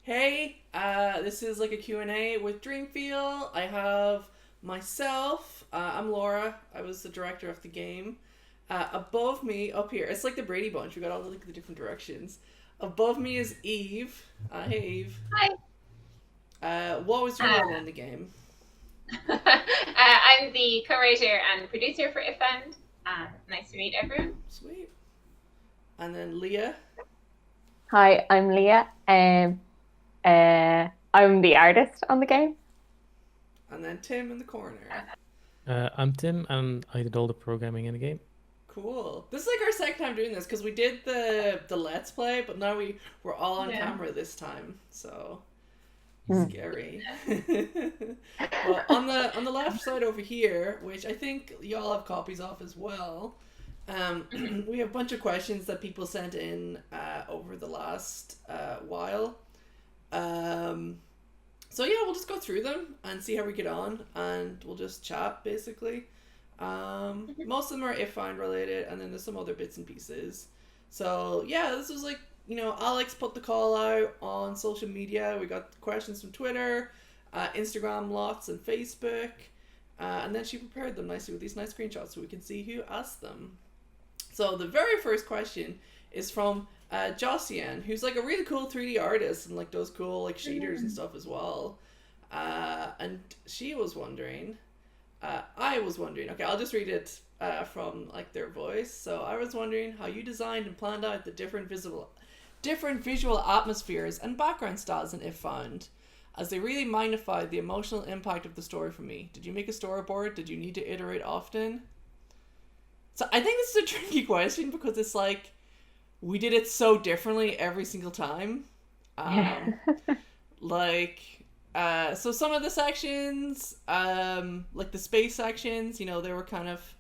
Hey, this is like a Q&A with Dreamfeel. I have myself, I'm Laura. I was the director of the game. Above me, up here, it's like the Brady Bunch. We got all the different directions. Above me is Eve. Hey, Eve. Hi. What was your role in Uh, the game? I'm the co-writer and producer for Ifend. Nice to meet everyone. Sweet. And then Leah. Hi, I'm Leah. I'm the artist on the game. And then Tim in the corner. I'm Tim, and I did all the programming in the game. Cool. This is like our second time doing this because we did the Let's Play, but now we're all on Yeah. camera this time. So Hmm. scary. Well, on the left side over here, which I think y'all have copies of as well, we have a bunch of questions that people sent in over the last while. So yeah, we'll just go through them and see how we get on, and we'll just chat basically. Most of them are if find related, and then there's some other bits and pieces. So yeah, this was like, Alex put the call out on social media. We got questions from Twitter, Instagram, lots, and Facebook, and then she prepared them nicely with these nice screenshots so we can see who asked them. So the very first question is from Josian, who's like a really cool 3D artist and like does cool like shaders and stuff as well. And she was wondering, I was wondering, okay, I'll just read it from like their voice. So I was wondering how you designed and planned out the different visual atmospheres and background styles in If Found, as they really magnified the emotional impact of the story for me. Did you make a storyboard? Did you need to iterate often? So I think this is a tricky question because it's like we did it so differently every single time. Like so some of the sections, like the space sections, they were kind of,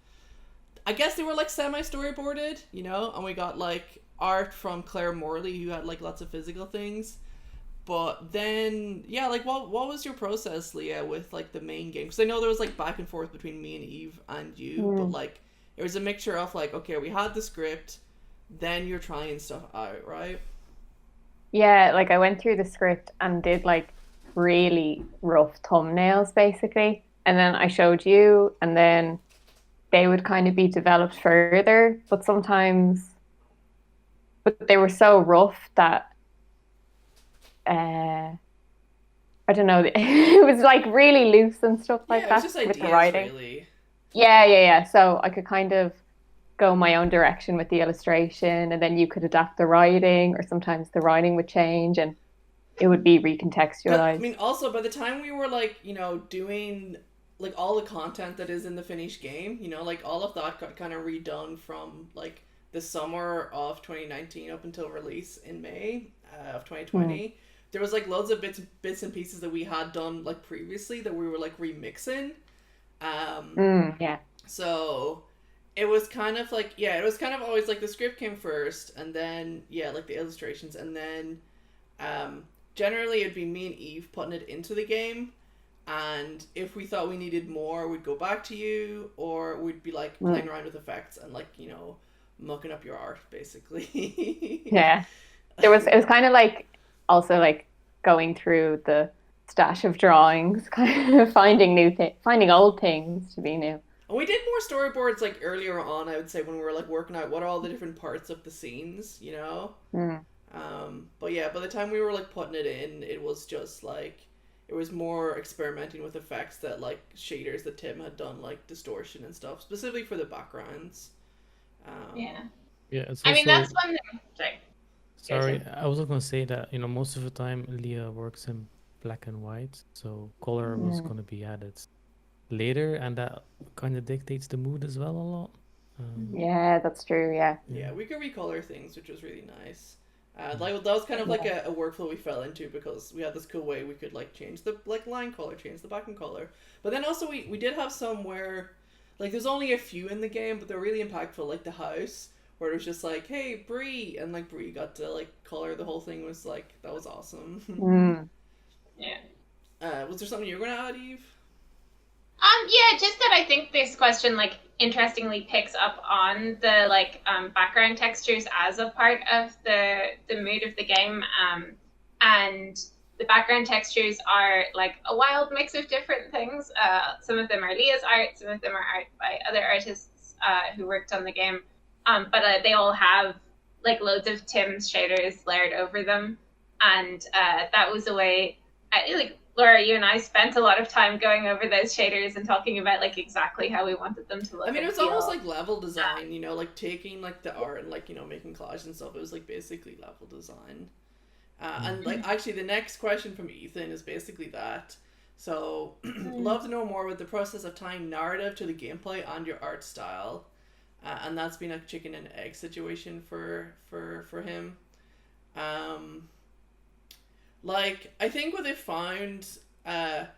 I guess they were like semi storyboarded, and we got like art from Claire Morley who had like lots of physical things. But then, yeah, like what was your process, Leah, with like the main game? Because I know there was like back and forth between me and Eve and you, but like it was a mixture of like, okay, we had the script, then you're trying stuff out, right? Yeah, like I went through the script and did like really rough thumbnails basically. And then I showed you, and then they would kind of be developed further. But they were so rough that I don't know, it was like really loose and stuff Yeah, like it was that just with the ideas, writing. really. Yeah. So I could kind of go my own direction with the illustration, and then you could adapt the writing, or sometimes the writing would change and it would be I recontextualized. mean, also by the time we were like, doing like all the content that is in the finished game, like all of that got kind of redone from like the summer of 2019 up until release in May of Mm. 2020. There was like loads of bits and pieces that we had done like previously that we were like remixing. Um, Yeah. so it was kind of like, yeah, it was kind of always like the script came first, and then yeah, like the illustrations, and then um, generally it'd be me and Eve putting it into the game, and if we thought we needed more, we'd go back to you, or we'd be like playing Mm. around with effects and like mucking up your art basically. Yeah. It was kind of like also like going through the stash of drawings, kind of finding old things to be new. And we did more storyboards like earlier on, I would say, when we were like working out what are all the different parts of the scenes. Mm. But yeah, by the time we were like putting it in, it was just like it was more experimenting with effects that like shaders that Tim had done, like distortion and stuff, specifically for the backgrounds. Yeah. Yeah, it's I mean, also that's one thing. Sorry. sorry. I was gonna say that most of the time Leah works in black and white, so color was Mm. gonna be added later, and that kind of dictates the mood as well a lot. Um, Yeah, that's true. Yeah. Yeah, yeah. we could recolor things, which was really nice. Like that was kind of like a workflow we fell into because we had this cool way we could like change the like line color, change the background color. But then also we did have some where like there's only a few in the game, but they're really impactful. Like the house where it was just like, hey Bree, and like Bree got to like color the whole thing, was like that was awesome. Mm. Yeah. Was there something you were gonna add, Eve? Yeah, just that I think this question like interestingly picks up on the like background textures as a part of the mood of the game. And the background textures are like a wild mix of different things. Some of them are Leah's art, some of them are art by other artists who worked on the game. But they all have like loads of Tim's shaders layered over them. And that was a way, like Laura, you and I spent a lot of time going over those shaders and talking about like exactly how we wanted them to look. I mean, it was feel. almost like level design, you know, like taking like the art and like, you know, making collages and stuff. It was like basically level design. And like actually the next question from Ethan is basically that. So love to know more about the process of tying narrative to the gameplay and your art style. And that's been a chicken and egg situation for him. Like I think what they found and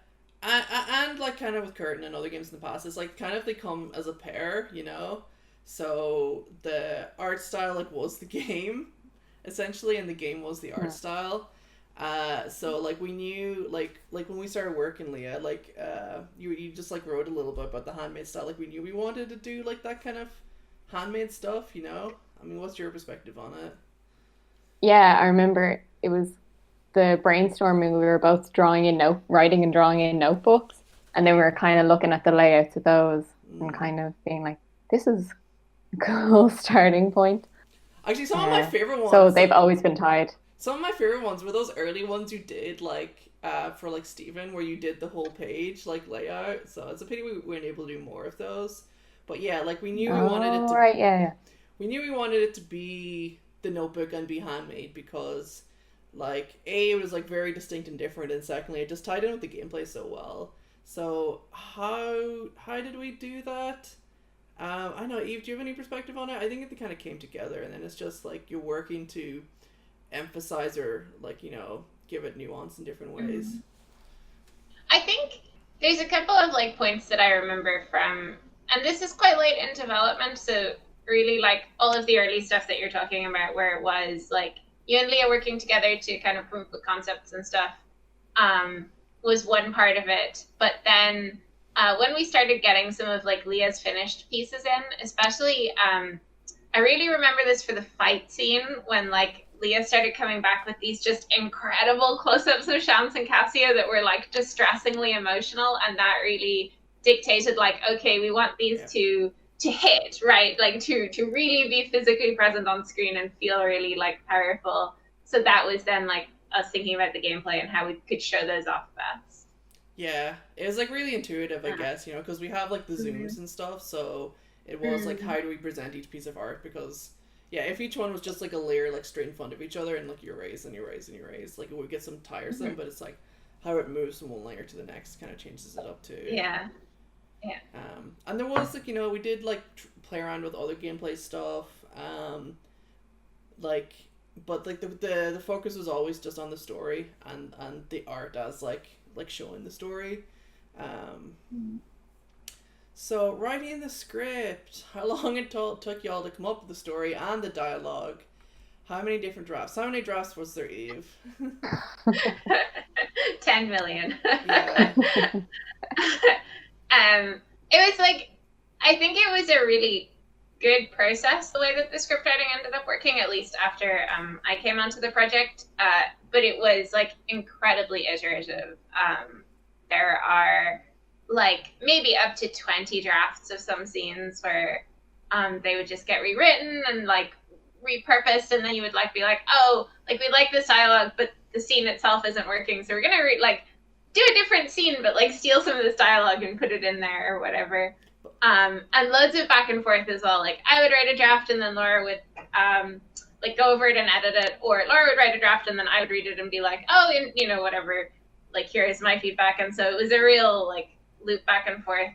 like kind of with Curtin and other games in the past is like kind of they come as a pair, you know. So the art style like was the game essentially, and the game was the art style. So like we knew like when we started working, Leah, like you just like wrote a little bit about the handmade style. Like we knew we wanted to do like that kind of handmade stuff, you know. I mean, what's your perspective on it? Yeah, I remember it was the brainstorming. We were both writing and drawing in notebooks, and then we were kind of looking at the layouts of those and kind of being like, "This is a cool starting point." Actually, some of my favorite ones. So they've always been tied. Some of my favorite ones were those early ones you did, like for like Stephen, where you did the whole page like layout. So it's a pity we weren't able to do more of those. But yeah, like we knew we wanted it to. Right, yeah. We knew we wanted it to be the notebook and be handmade because, like, A, it was like very distinct and different, and secondly, it just tied in with the gameplay so well. So how did we do that? I know, Eve, do you have any perspective on it? I think it kind of came together, and then it's just like you're working to emphasize or like, you know, give it nuance in different ways. I think there's a couple of like points that I remember from, and this is quite late in development, so really like all of the early stuff that you're talking about where it was like you and Leah working together to kind of prove the concepts and stuff was one part of it. But then when we started getting some of like Leah's finished pieces in, especially I really remember this for the fight scene when like Leah started coming back with these just incredible close-ups of Shams and Cassia that were like distressingly emotional, and that really dictated like, okay, we want these to hit, right? Like to really be physically present on screen and feel really like powerful. So that was then like us thinking about the gameplay and how we could show those off best. Yeah, it was like really intuitive, I guess, you know, because we have like the zooms and stuff, so it was like, how do we present each piece of art? Because yeah, if each one was just like a layer like straight in front of each other and like you erase and you erase and you erase, like it would get some tiresome, but it's like how it moves from one layer to the next kind of changes it up too. Yeah. And there was like, you know, we did like play around with other gameplay stuff, like, but like the focus was always just on the story and the art as like showing the story. So writing the script, how long it took y'all to come up with the story and the dialogue? How many different drafts? How many drafts was there, Eve? 10 million. Yeah. It was like, I think it was a really good process, the way that the script writing ended up working, at least after I came onto the project. But it was like incredibly iterative. There are like maybe up to 20 drafts of some scenes where they would just get rewritten and like repurposed, and then you would like be like, oh, like we like this dialogue, but the scene itself isn't working, so we're gonna do a different scene, but like steal some of this dialogue and put it in there or whatever. And loads of back and forth as well. Like I would write a draft and then Laura would like go over it and edit it, or Laura would write a draft and then I would read it and be like, oh, and you know, whatever, like here is my feedback. And so it was a real like loop back and forth,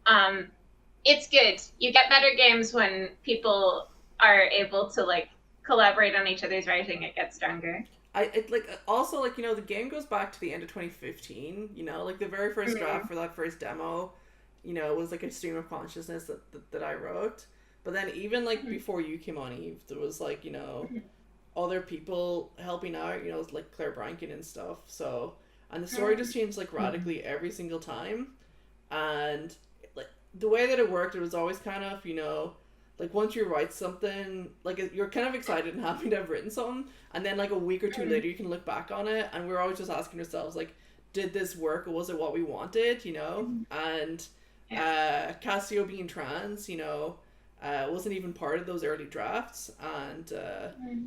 and it's good. You get better games when people are able to like collaborate on each other's writing. It gets stronger. Also like, you know, the game goes back to the end of 2015, you know, like the very first draft for that first demo, you know, was like a stream of consciousness that I wrote. But then even like before you came on, Eve, there was like, you know, other people helping out, you know, like Claire Brankin and stuff. So, and the story just changed like radically every single time. And like the way that it worked, it was always kind of, you know, like once you write something, like you're kind of excited and happy to have written something, and then like a week or two later you can look back on it, and we're always just asking ourselves like, did this work or was it what we wanted, you know? And Cassio being trans, you know, wasn't even part of those early drafts, and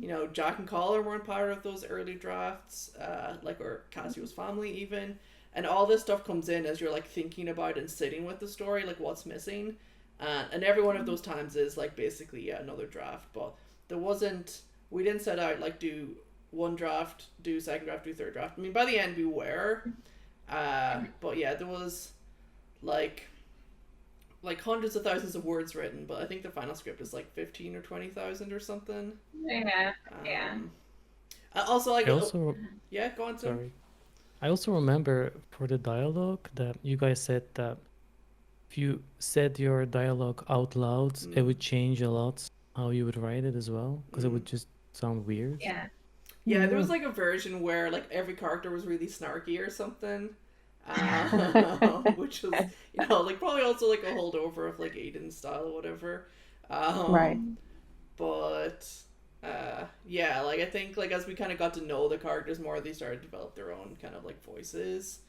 you know, Jack and Collar weren't part of those early drafts, like, or Cassio's family even, and all this stuff comes in as you're like thinking about and sitting with the story, like what's missing, and every one of those times is like basically another draft, but we didn't set out like do one draft, do second draft, do third draft. I mean, by the end we were, but yeah, there was like hundreds of thousands of words written, but I think the final script is like 15 or 20,000 or something. Yeah. Also, like, I also, yeah, go on. sorry. I also remember for the dialogue that you guys said that if you said your dialogue out loud, it would change a lot how you would write it as well, because it would just sound weird. Yeah, there was like a version where like every character was really snarky or something. Which was, you know, like probably also like a holdover of like Aiden's style or whatever. Right. But yeah, like I think like as we kind of got to know the characters more, they started to develop their own kind of like voices.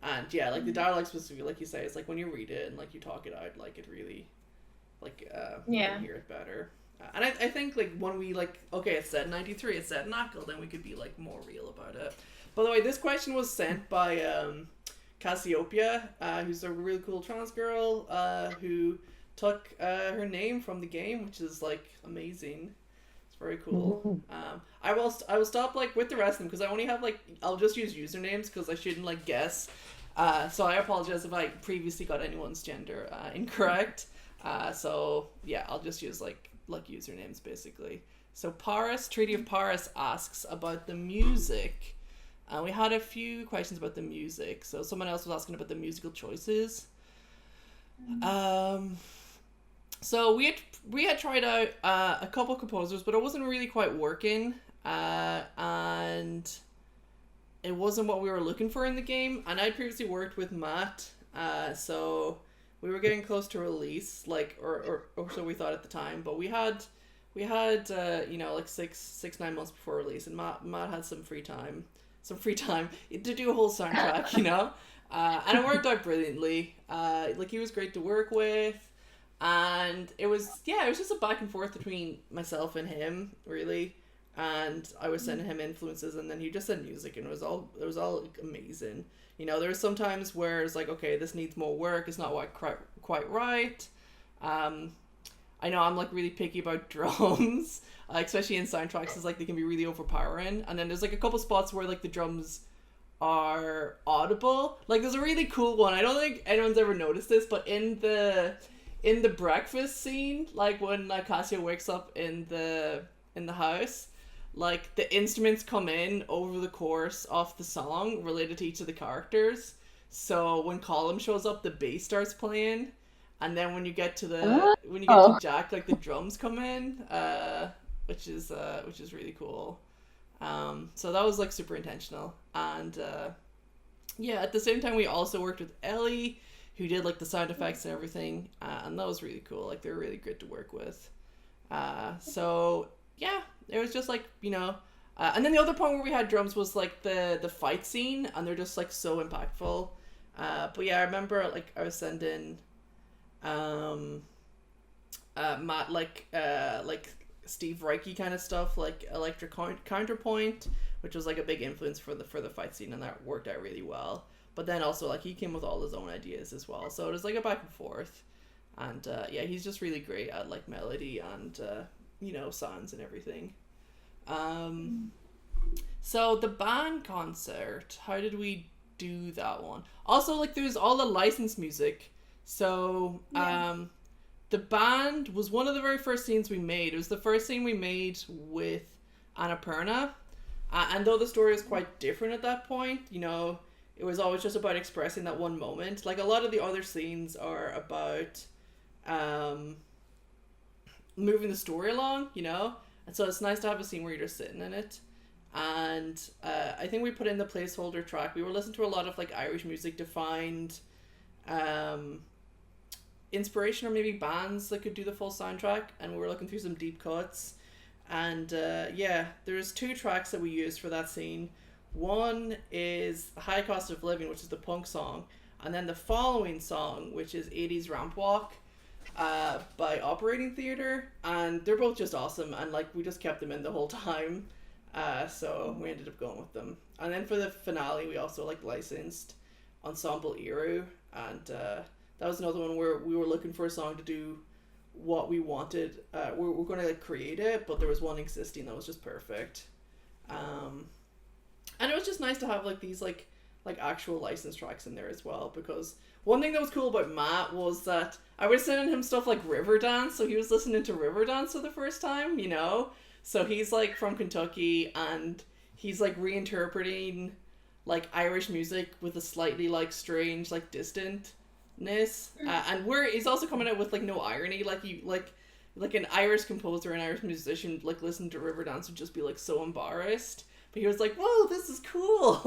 And yeah, like the dialogue specifically, like you say, it's like when you read it and like you talk it out, like it really, like you can hear it better. And I think like when we like, okay, it's set in 93, it's set in Knuckle, then we could be like more real about it. By the way, this question was sent by Cassiopeia, who's a really cool trans girl who took her name from the game, which is like amazing. It's very cool. I will stop like with the rest of them because I only have like, I'll just use usernames because I shouldn't like guess. So I apologize if I previously got anyone's gender incorrect. So yeah, I'll just use like usernames basically. So Paris, Treaty of Paris asks about the music. We had a few questions about the music. So someone else was asking about the musical choices. So we had tried out a couple of composers, but it wasn't really quite working. And it wasn't what we were looking for in the game. And I previously worked with Matt. So we were getting close to release, like, or so we thought at the time. But we had you know, like 9 months before release, and Matt had some free time to do a whole soundtrack, you know, and it worked out brilliantly. Like he was great to work with, and it was just a back and forth between myself and him really, and I was sending him influences, and then he just sent music, and it was all amazing. You know, there were some times where it's like, okay, this needs more work, it's not quite right. I know I'm like really picky about drums, especially in soundtracks. It's like they can be really overpowering. And then there's like a couple spots where like the drums are audible. Like there's a really cool one. I don't think anyone's ever noticed this, but in the breakfast scene, like when Cassio wakes up in the house, like the instruments come in over the course of the song related to each of the characters. So when Colum shows up, the bass starts playing. And then when you get to to Jack, like the drums come in, which is really cool. So that was like super intentional. And yeah, at the same time we also worked with Ellie, who did like the sound effects and everything, and that was really cool. Like they're really great to work with. So yeah, it was just like, you know, and then the other point where we had drums was like the fight scene, and they're just like so impactful. But yeah, I remember like I was sending Matt like Steve Reiki kind of stuff, like Electric Counterpoint, which was like a big influence for the fight scene, and that worked out really well. But then also like he came with all his own ideas as well, so it was like a back and forth. And yeah, he's just really great at like melody and you know, sounds and everything. So the band concert, how did we do that one? Also, like there's all the licensed music. So, the band was one of the very first scenes we made. It was the first scene we made with Anaperna. And though the story was quite different at that point, you know, it was always just about expressing that one moment. Like, a lot of the other scenes are about moving the story along, you know? And so it's nice to have a scene where you're just sitting in it. And I think we put in the placeholder track. We were listening to a lot of, like, Irish music to find inspiration or maybe bands that could do the full soundtrack, and we were looking through some deep cuts. And yeah, there's 2 tracks that we used for that scene. One is High Cost of Living, which is the punk song, and then the following song, which is 80s Ramp Walk by Operating Theatre, and they're both just awesome, and like we just kept them in the whole time. So we ended up going with them. And then for the finale, we also like licensed Ensemble Eru, and that was another one where we were looking for a song to do what we wanted. We're going to like create it, but there was one existing that was just perfect. And it was just nice to have like these like actual licensed tracks in there as well, because one thing that was cool about Matt was that I was sending him stuff like Riverdance, so he was listening to Riverdance for the first time, you know? So he's like from Kentucky, and he's like reinterpreting like Irish music with a slightly like strange like distantness, and he's also coming out with like no irony, like you like an Irish composer, an Irish musician like listening to Riverdance would just be like so embarrassed, but he was like, whoa, this is cool.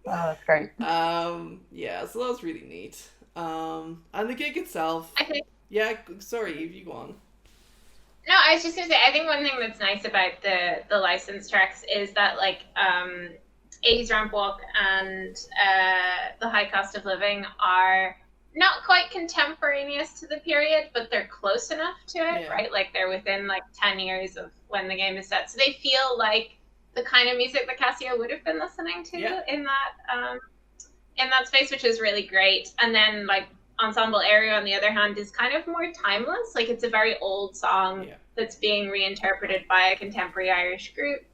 Oh, that's great. Yeah, so that was really neat. And the gig itself, yeah, sorry, Eve, you go on. No, I was just gonna say, I think one thing that's nice about the licensed tracks is that like 80s Ramp Walk and the High Cost of Living are not quite contemporaneous to the period, but they're close enough to it, Yeah. right? Like they're within like 10 years of when the game is set, so they feel like the kind of music that Cassio would have been listening to in that space, which is really great. And then like Ensemble Eru, on the other hand, is kind of more timeless. Like it's a very old song that's being reinterpreted by a contemporary Irish group.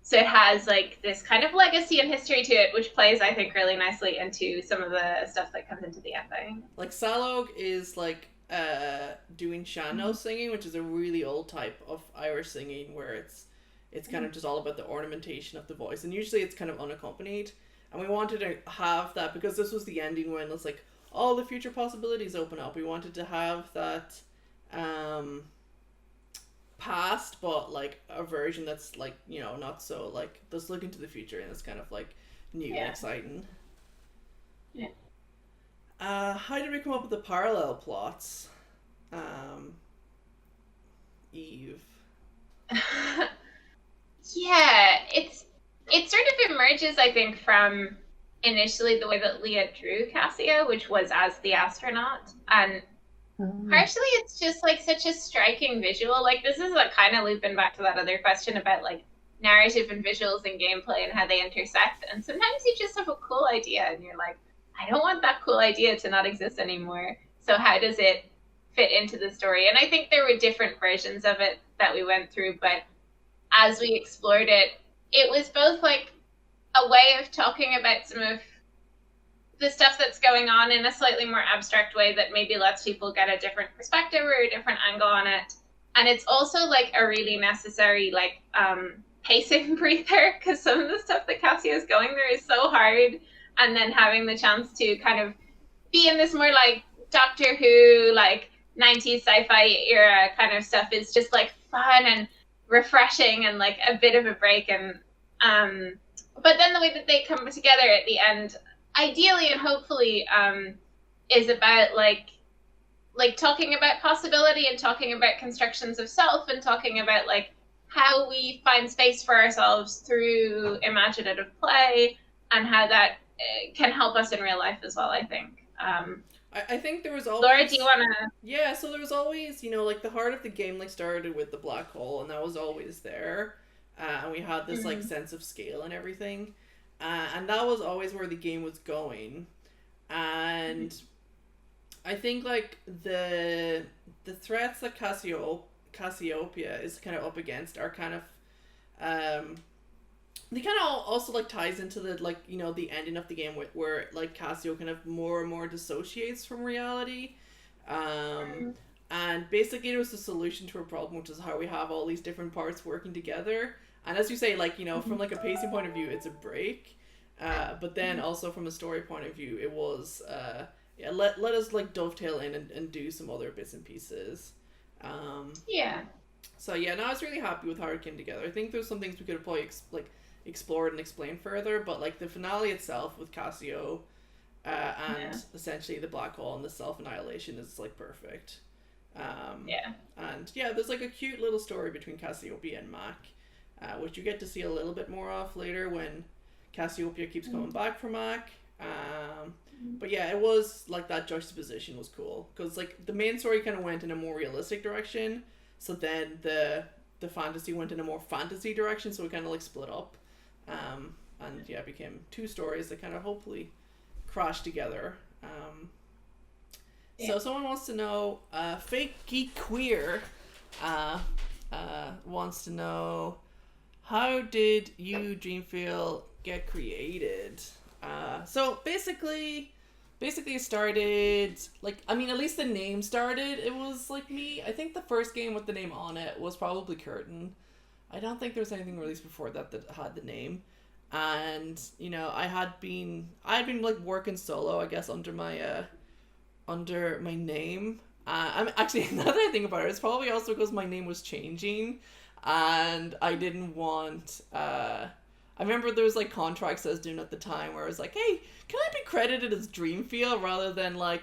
So it has like this kind of legacy and history to it, which plays, I think, really nicely into some of the stuff that comes into the ending. Like Salog is like doing Shanno singing, which is a really old type of Irish singing where it's kind of just all about the ornamentation of the voice, and usually it's kind of unaccompanied. And we wanted to have that because this was the ending when it's like all the future possibilities open up. We wanted to have that past, but like a version that's like, you know, not so like just looking to the future, and it's kind of like new and exciting. Yeah. How did we come up with the parallel plots? Eve. Yeah, it sort of emerges, I think, from initially the way that Leah drew Cassio, which was as the astronaut, and partially it's just like such a striking visual. Like this is like kind of looping back to that other question about like narrative and visuals and gameplay and how they intersect. And sometimes you just have a cool idea and you're like, I don't want that cool idea to not exist anymore. So how does it fit into the story? And I think there were different versions of it that we went through, but as we explored it, it was both like a way of talking about some of the stuff that's going on in a slightly more abstract way that maybe lets people get a different perspective or a different angle on it. And it's also like a really necessary like pacing breather, because some of the stuff that Cassio is going through is so hard, and then having the chance to kind of be in this more like Doctor Who, like 90s sci-fi era kind of stuff is just like fun and refreshing and like a bit of a break. And but then the way that they come together at the end, ideally and hopefully, is about like talking about possibility and talking about constructions of self and talking about like how we find space for ourselves through imaginative play and how that can help us in real life as well, I think. I think there was always... Laura, do you want to... Yeah, so there was always, you know, like the heart of the game like started with the black hole, and that was always there. And we had this like sense of scale and everything. And that was always where the game was going. And I think like the threats that Cassiopeia is kind of up against are kind of they kind of also like ties into the like, you know, the ending of the game where like Cassio kind of more and more dissociates from reality. And basically it was the solution to a problem, which is how we have all these different parts working together. And as you say, like, you know, from like a pacing point of view, it's a break. But then also from a story point of view, it was let us like dovetail in and do some other bits and pieces. So yeah, no, I was really happy with how it came together. I think there's some things we could have probably explored and explained further, but like the finale itself with Cassio, and essentially the black hole and the self-annihilation is like perfect. And yeah, there's like a cute little story between Cassiopeia and Mac, which you get to see a little bit more of later when Cassiopeia keeps coming back for Mac. But yeah, it was like that juxtaposition was cool because like the main story kind of went in a more realistic direction, so then the fantasy went in a more fantasy direction, so we kind of like split up, and yeah, it became two stories that kind of hopefully crash together. So someone wants to know, Fake Geek Queer wants to know, how did you, Dreamfeel, get created? So basically it started, like, I mean, at least the name started, it was like me. I think the first game with the name on it was probably Curtain. I don't think there was anything released before that had the name. And, you know, I had been like working solo, I guess, under my name. I'm actually, now that I think about it, it's probably also because my name was changing, and I didn't want, I remember there was like contracts I was doing at the time where I was like, hey, can I be credited as Dreamfeel rather than like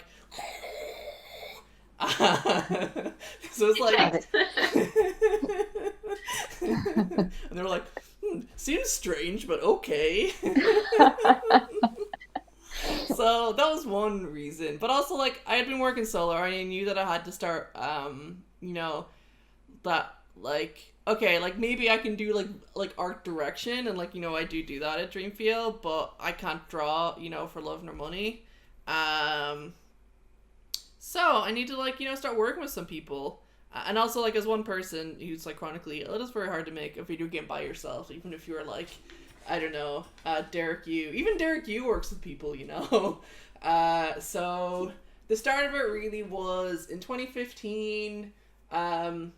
so it's like and they were like, seems strange, but okay. So that was one reason. But also, like, I had been working solo. I knew that I had to start, you know, that, like, okay, like, maybe I can do, like art direction. And, like, you know, I do that at Dreamfeel. But I can't draw, you know, for love nor money. So I need to, like, you know, start working with some people. And also, like, as one person who's, like, chronically ill, it is very hard to make a video game by yourself. Even if you're, like, I don't know, Derek Yu. Even Derek Yu works with people, you know. So the start of it really was in 2015. Curtain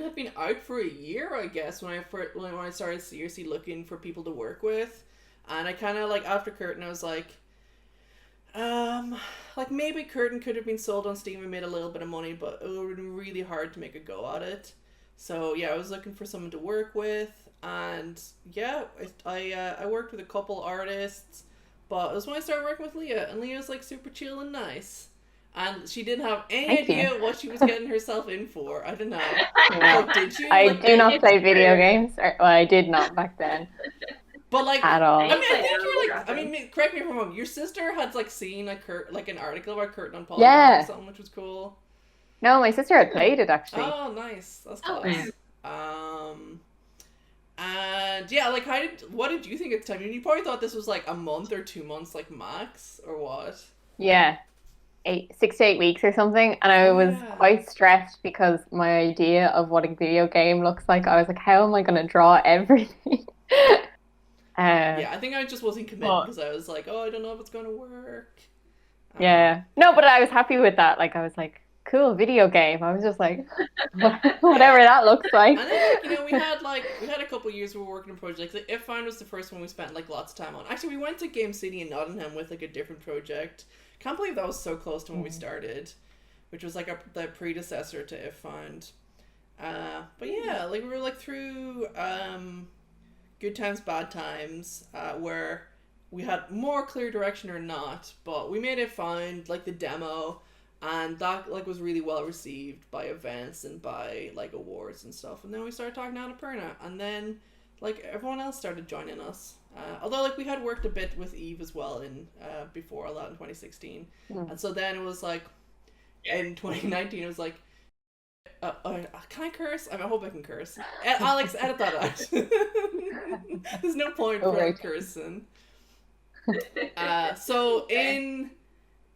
had been out for a year, I guess, when I started seriously looking for people to work with. And I kind of, like, after Curtain, I was like maybe Curtain could have been sold on Steam and made a little bit of money, but it would have been really hard to make a go at it. So yeah, I was looking for someone to work with. And yeah, I worked with a couple artists, but it was when I started working with Leah, and Leah was like super chill and nice, and she didn't have any idea what she was getting herself in for. I don't know. Yeah. Like, did you? I like, do not play video games. Well, I did not back then. But like at all. I mean, I think you're like. I mean, correct me if I'm wrong. Your sister had like seen like an article about Curtain on Polygon or something, which was cool. No, my sister had played it actually. Oh, nice. That's class. And yeah, like, what did you think at the time? I mean, you probably thought this was like a month or 2 months, like, max, or what? Yeah, 6 to 8 weeks or something, and I was quite stressed because my idea of what a video game looks like, I was like, how am I going to draw everything? Yeah, I think I just wasn't committed because I was like, oh, I don't know if it's going to work. Yeah, no, but I was happy with that. Like, I was like, cool video game. I was just like, whatever that looks like. And then, like, you know, we had a couple years where we were working on projects. Like, If Found was the first one we spent like lots of time on. Actually, we went to Game City in Nottingham with like a different project. Can't believe that was so close to when we started, which was like the predecessor to If Found. But yeah, like, we were like through good times, bad times, where we had more clear direction or not, but we made If Found, like, the demo. And that, like, was really well received by events and by, like, awards and stuff. And then we started talking to Anaperna. And then, like, everyone else started joining us. Although, like, we had worked a bit with Eve as well in before that in 2016. And so then it was, like, in 2019, it was like, can I curse? I hope I can curse. Alex, edit that out. There's no point for cursing. So in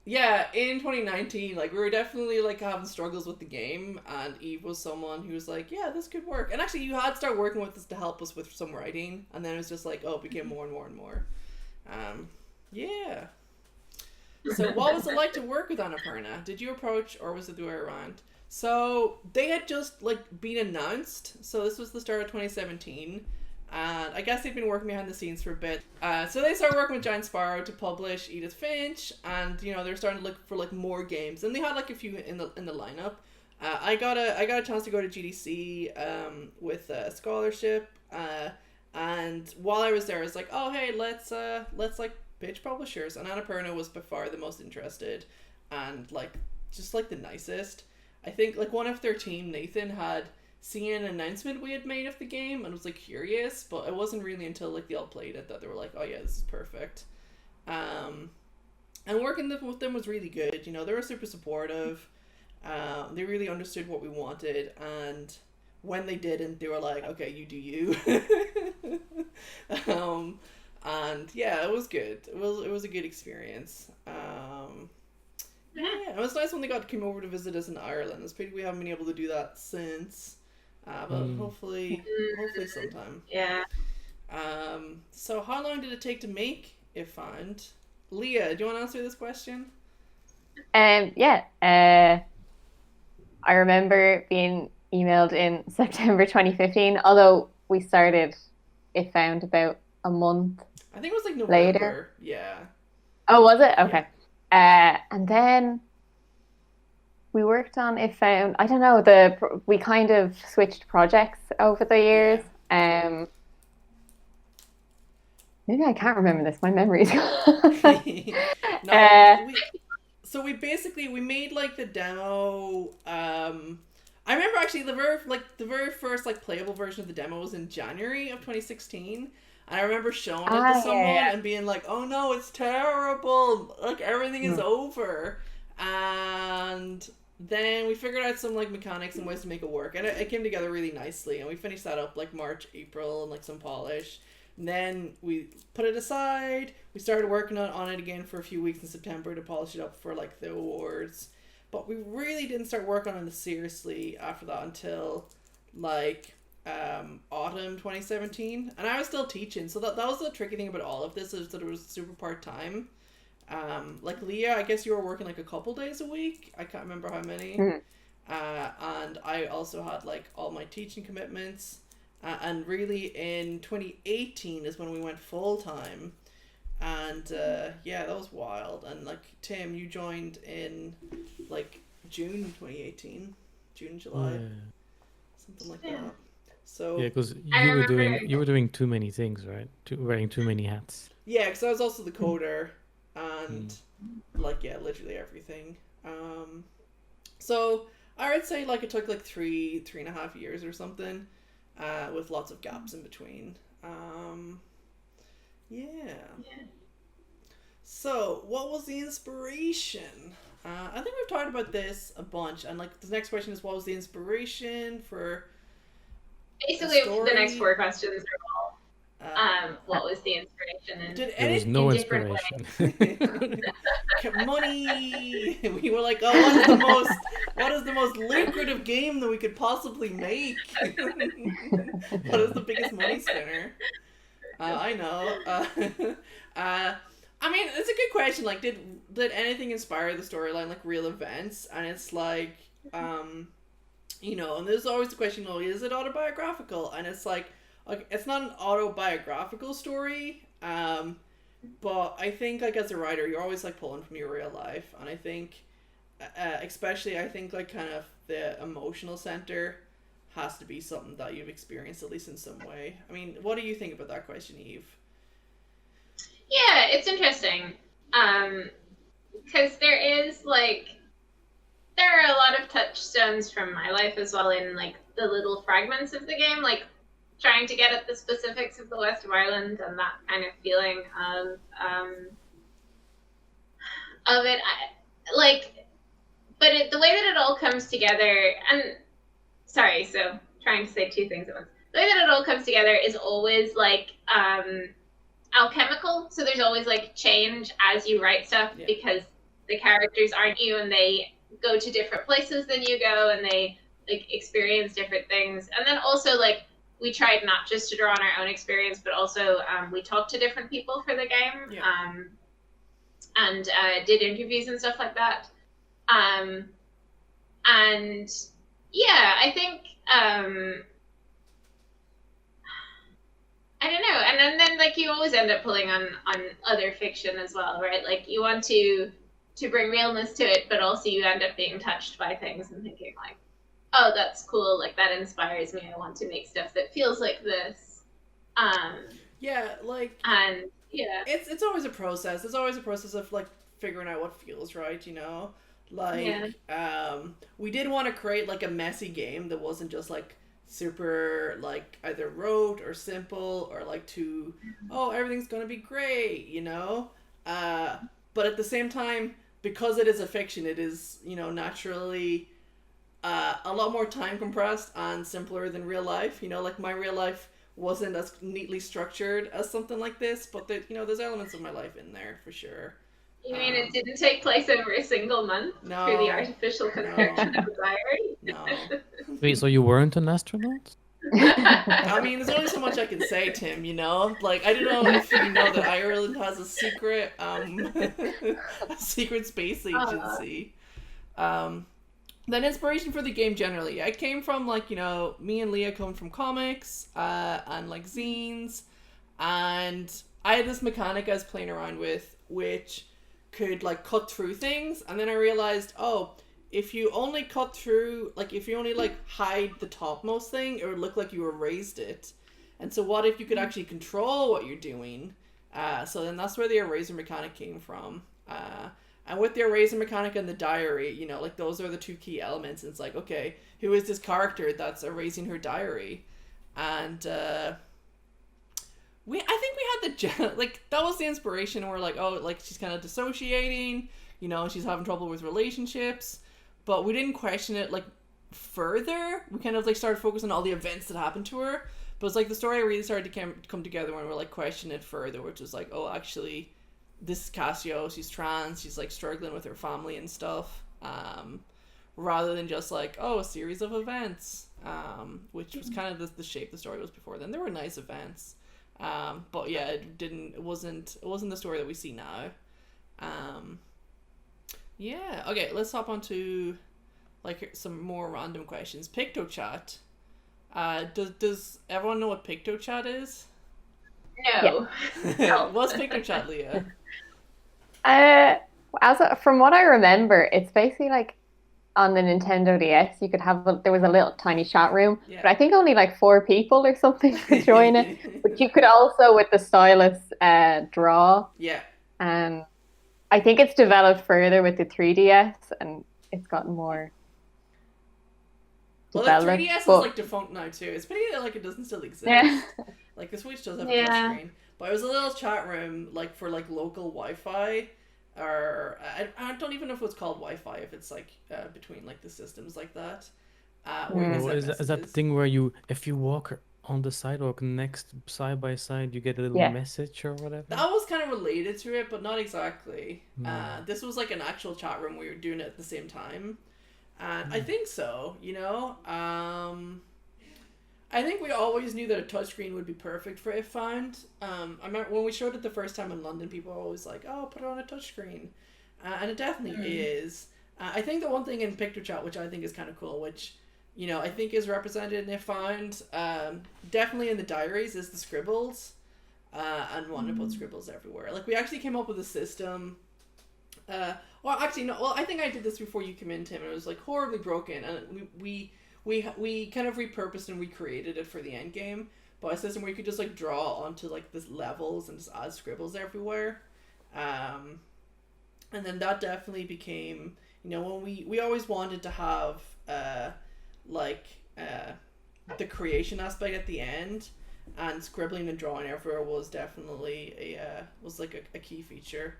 2019, like, we were definitely, like, having struggles with the game, and Eve was someone who was like, yeah, this could work. And actually, you had started working with us to help us with some writing, and then it was just like, oh, it became more and more and more. Yeah. So what was it like to work with Anaperna? Did you approach, or was it the way around? So they had just, like, been announced, so this was the start of 2017. And I guess they've been working behind the scenes for a bit. So they started working with Giant Sparrow to publish Edith Finch, and, you know, they're starting to look for, like, more games. And they had, like, a few in the lineup. I got a chance to go to GDC with a scholarship. And while I was there, I was like, oh, hey, let's pitch publishers, and Anaperna was by far the most interested and like just like the nicest. I think like one of their team, Nathan, had seen an announcement we had made of the game and was like curious, but it wasn't really until like they all played it that they were like, oh yeah, this is perfect. And working with them was really good. You know, they were super supportive. They really understood what we wanted, and when they didn't, they were like, okay, you do you. And yeah, it was good. It was a good experience. Yeah, it was nice when they got to come over to visit us in Ireland. It's pity we haven't been able to do that since, but hopefully sometime. Yeah. So how long did it take to make If Found? Leah, do you want to answer this question? Yeah. I remember being emailed in September 2015, although we started If Found about a month. I think it was like November. Later. Yeah. Oh, was it? Okay. And then we worked on If Found. I don't know. We kind of switched projects over the years. Yeah. Maybe I can't remember this. My memory's No, we made like the demo. I remember actually the very first like playable version of the demo was in January of 2016. And I remember showing it to someone and being like, "Oh no, it's terrible! Like everything is over." And then we figured out some like mechanics and ways to make it work, and it came together really nicely. And we finished that up like March, April, and like some polish. And then we put it aside. We started working on it again for a few weeks in September to polish it up for like the awards. But we really didn't start working on it seriously after that until like autumn 2017, and I was still teaching, so that was the tricky thing about all of this, is that it was super part-time. Like Leah, I guess you were working like a couple days a week. I can't remember how many. And I also had like all my teaching commitments, and really in 2018 is when we went full-time. And yeah, that was wild. And like Tim, you joined in like June 2018, July, something like that. So yeah, because you were doing too many things, right? Wearing too many hats. Yeah, because I was also the coder, and like yeah, literally everything. So I would say like it took like 3.5 years or something, with lots of gaps in between. Yeah. So what was the inspiration? I think we've talked about this a bunch, and like the next question is, what was the inspiration for? Basically, the next 4 questions are all, what was the inspiration? And there was no inspiration. Money. We were like, oh, what is the most lucrative game that we could possibly make? What is the biggest money spinner? I know. I mean, it's a good question. Like, did anything inspire the storyline? Like real events? And it's like, you know, and there's always the question, oh, is it autobiographical? And it's like it's not an autobiographical story, but I think like as a writer, you're always like pulling from your real life, and I think especially I think like kind of the emotional center has to be something that you've experienced at least in some way. I mean, what do you think about that question, Eve? Yeah, it's interesting, because there are a lot of touchstones from my life as well in like the little fragments of the game, like trying to get at the specifics of the West of Ireland and that kind of feeling of it. But the way that it all comes together, and sorry, so trying to say 2 things at once. The way that it all comes together is always like alchemical. So there's always like change as you write stuff, because the characters aren't you, and they go to different places than you go, and they like experience different things. And then also like we tried not just to draw on our own experience, but also we talked to different people for the game, and did interviews and stuff like that. And yeah, I think I don't know. And then like you always end up pulling on other fiction as well, right? Like you want to bring realness to it, but also you end up being touched by things and thinking like, oh, that's cool. Like that inspires me. I want to make stuff that feels like this. Yeah, like and Yeah. it's always a process. It's always a process of like figuring out what feels right, you know? Like we did want to create like a messy game that wasn't just like super like either rote or simple or like too everything's gonna be great, you know? But at the same time, because it is a fiction, it is, you know, naturally a lot more time compressed and simpler than real life. You know, like my real life wasn't as neatly structured as something like this, but you know, there's elements of my life in there for sure. You mean it didn't take place over a single month through the artificial construction of the diary? No. Wait, so you weren't an astronaut? I mean, there's only so much I can say, Tim, you know? Like, I don't know if you know that Ireland has a secret, a secret space agency. Then inspiration for the game generally. I came from, like, you know, me and Leah come from comics, and, like, zines, and I had this mechanic I was playing around with, which could, like, cut through things, and then I realized, if you only cut through, like, if you only, like, hide the topmost thing, it would look like you erased it. And so what if you could actually control what you're doing? So then that's where the eraser mechanic came from. And with the eraser mechanic and the diary, you know, like, those are the two key elements. And it's like, okay, who is this character that's erasing her diary? And, I think we had like, that was the inspiration, and we're like, oh, like, she's kind of dissociating, you know, she's having trouble with relationships. But we didn't question it, like, further. We kind of, like, started focusing on all the events that happened to her. But it's like the story really started to come together when we were, like, questioning it further, which was like, oh, actually, this is Cassio, she's trans, she's, like, struggling with her family and stuff. Rather than just, like, oh, a series of events. Which was kind of the shape the story was before then. There were nice events. But yeah, it wasn't the story that we see now. Yeah, okay, let's hop on to, like, some more random questions. PictoChat. Does everyone know what PictoChat is? No. Yeah. What's PictoChat, Leah? From what I remember, it's basically like on the Nintendo DS, you could there was a little tiny chat room, but I think only like 4 people or something could join it. But you could also, with the stylus, draw. Yeah. And I think it's developed further with the 3DS, and it's gotten more developed. Well, the 3DS is like defunct now too. It's pretty like it doesn't still exist. Yeah. Like the Switch does have a touchscreen, but it was a little chat room like for like local Wi-Fi, or I don't even know if it's called Wi-Fi, if it's like between like the systems like that. Is that the thing where if you walk on the sidewalk next side by side, you get a little message or whatever? That was kind of related to it, but not exactly. This was like an actual chat room. We were doing it at the same time. And I think so, you know? I think we always knew that a touchscreen would be perfect for If Found. I remember when we showed it the first time in London, people were always like, oh, put it on a touchscreen. And it definitely is. I think the one thing in PictoChat, which I think is kind of cool, which, you know, I think is represented in If Found, definitely in the diaries, is the scribbles. And wanting to put scribbles everywhere. Like, we actually came up with a system. Well, actually, no. Well, I think I did this before you came in, Tim, and it was like horribly broken. And we kind of repurposed and recreated it for the end game. But a system where you could just like draw onto like this levels and just add scribbles everywhere. And then that definitely became, you know, when we always wanted to have the creation aspect at the end, and scribbling and drawing everywhere was definitely a key feature.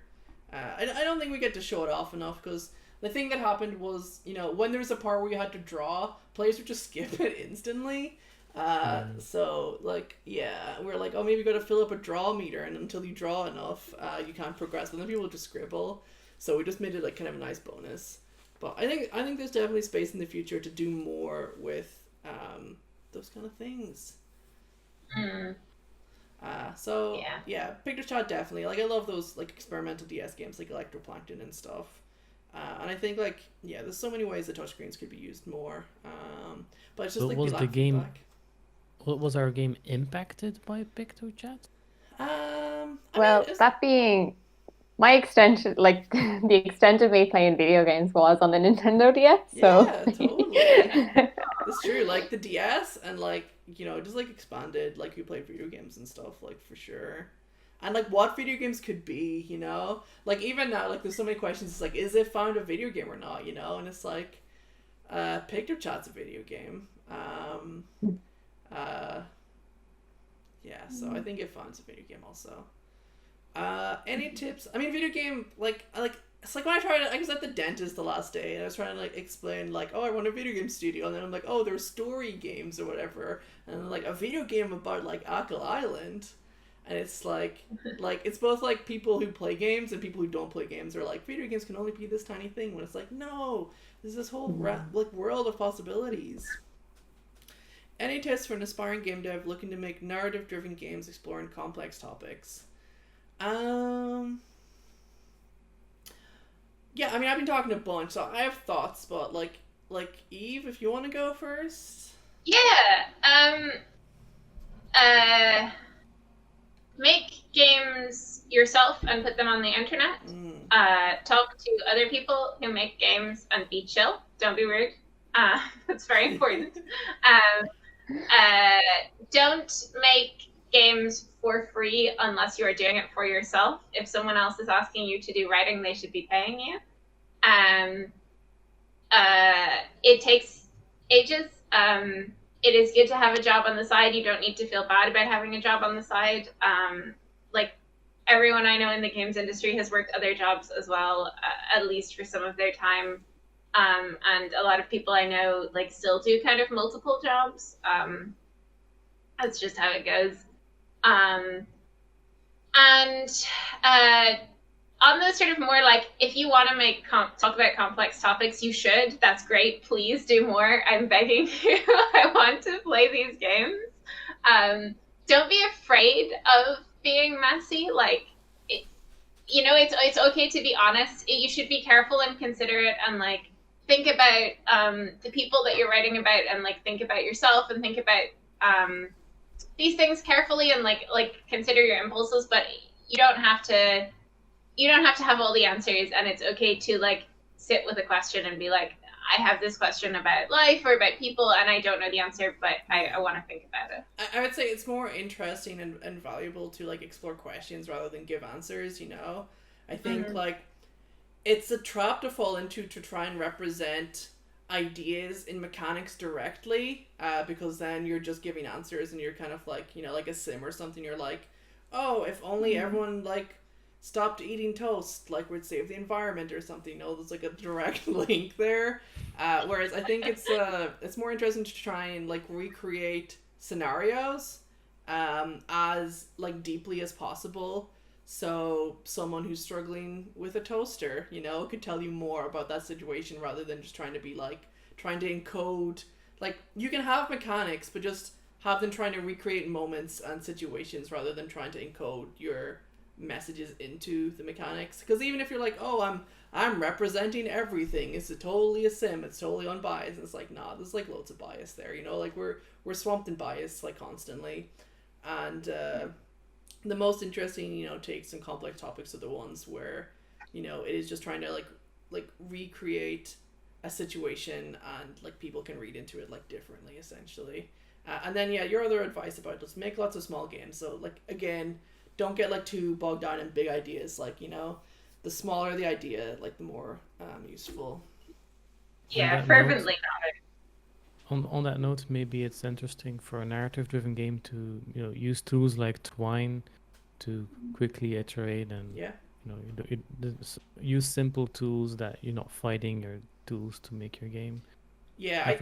I don't think we get to show it off enough, because the thing that happened was, you know, when there's a part where you had to draw, players would just skip it instantly. So, like, yeah, we're like, oh, maybe you got to fill up a draw meter, and until you draw enough, you can't progress. But then people just scribble, so we just made it like kind of a nice bonus. But I think there's definitely space in the future to do more with those kind of things. So yeah, PictoChat definitely. Like, I love those like experimental DS games like Electroplankton and stuff. And I think like, yeah, there's so many ways that touchscreens could be used more. But it's just So like was the the game feedback. was our game impacted by PictoChat? Well, that being my extension, like the extent of me playing video games was on the Nintendo DS. So yeah, totally. It's true. Like the DS and like, you know, just like expanded, like you played video games and stuff, like for sure. and like what video games could be, you know? Like even now, like there's so many questions. It's like, is it found a video game or not, you know? And it's like, Picture Chat's a video game. Yeah, so I think it found's a video game also. Any tips? I mean, video game, like it's like when I was at the dentist the last day and I was trying to like explain like, oh, I run a video game studio, and then I'm like, oh, there's story games or whatever, and like a video game about like Ackle Island, and it's like it's both like people who play games and people who don't play games are like, video games can only be this tiny thing, when it's like, no, there's this whole like world of possibilities. Any tips for an aspiring game dev looking to make narrative-driven games exploring complex topics? Yeah, I mean, I've been talking a bunch, so I have thoughts, but like Eve, if you want to go first. Yeah. Make games yourself and put them on the internet. Talk to other people who make games and be chill. Don't be rude. That's very important. Don't make games for free unless you are doing it for yourself. If someone else is asking you to do writing, they should be paying you. It takes ages. It is good to have a job on the side. You don't need to feel bad about having a job on the side. Like everyone I know in the games industry has worked other jobs as well, at least for some of their time. And a lot of people I know like still do kind of multiple jobs. That's just how it goes. On those sort of more like, if you want to talk about complex topics, you should. That's great. Please do more. I'm begging you. I want to play these games. Don't be afraid of being messy. Like, it's okay to be honest. You should be careful and considerate and like think about the people that you're writing about, and like think about yourself and think about these things carefully, and like consider your impulses. But you don't have to have all the answers, and it's okay to like sit with a question and be like, I have this question about life or about people and I don't know the answer, but I want to think about it. I would say it's more interesting and valuable to like explore questions rather than give answers, you know? I think like it's a trap to fall into to try and represent ideas in mechanics directly, because then you're just giving answers and you're kind of like, you know, like a sim or something. You're like, oh, if only everyone like stopped eating toast, like would save the environment or something. You know, there's like a direct link there. Whereas I think it's more interesting to try and like recreate scenarios as like deeply as possible. So someone who's struggling with a toaster, you know, could tell you more about that situation rather than just trying to encode. Like, you can have mechanics, but just have them trying to recreate moments and situations rather than trying to encode your messages into the mechanics. Because even if you're like, oh, I'm representing everything, it's totally a sim, it's totally unbiased, it's like, nah, there's like loads of bias there, you know, like we're swamped in bias like constantly. And the most interesting, you know, takes and complex topics are the ones where, you know, it is just trying to like recreate a situation and like people can read into it like differently, essentially. And then yeah, your other advice about just make lots of small games. So like, again, don't get like too bogged down in big ideas. Like, you know, the smaller the idea, like the more useful. Yeah, fervently on that note, maybe it's interesting for a narrative-driven game to, you know, use tools like Twine to quickly iterate and Yeah. you know, use simple tools that you're not fighting your tools to make your game. Yeah.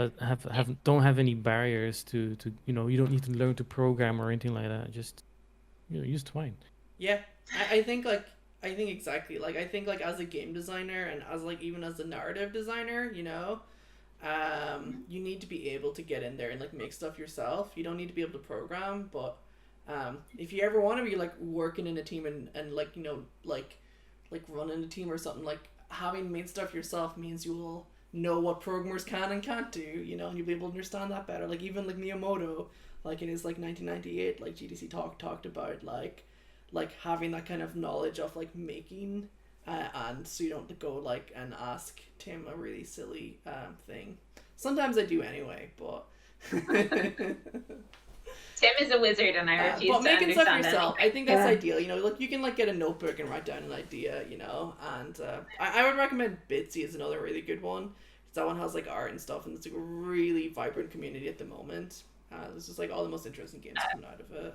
Don't have any barriers to you know, you don't need to learn to program or anything like that. Just, you know, use Twine. Yeah. I think exactly. Like, I think like as a game designer and as like even as a narrative designer, you know, you need to be able to get in there and like make stuff yourself. You don't need to be able to program, but if you ever want to be like working in a team and like, you know, like running a team or something, like having made stuff yourself means you will know what programmers can and can't do, you know, and you'll be able to understand that better. Like even like Miyamoto, like in his like 1998 like GDC talked about like having that kind of knowledge of like making, and so you don't go like and ask Tim a really silly thing. Sometimes I do anyway, but Tim is a wizard, and I refuse but to making stuff understand yourself, anything. I think that's Yeah. ideal. You know, like you can like get a notebook and write down an idea. You know, and I would recommend Bitsy is another really good one. That one has like art and stuff, and it's like a really vibrant community at the moment. There's just like all the most interesting games coming out of it.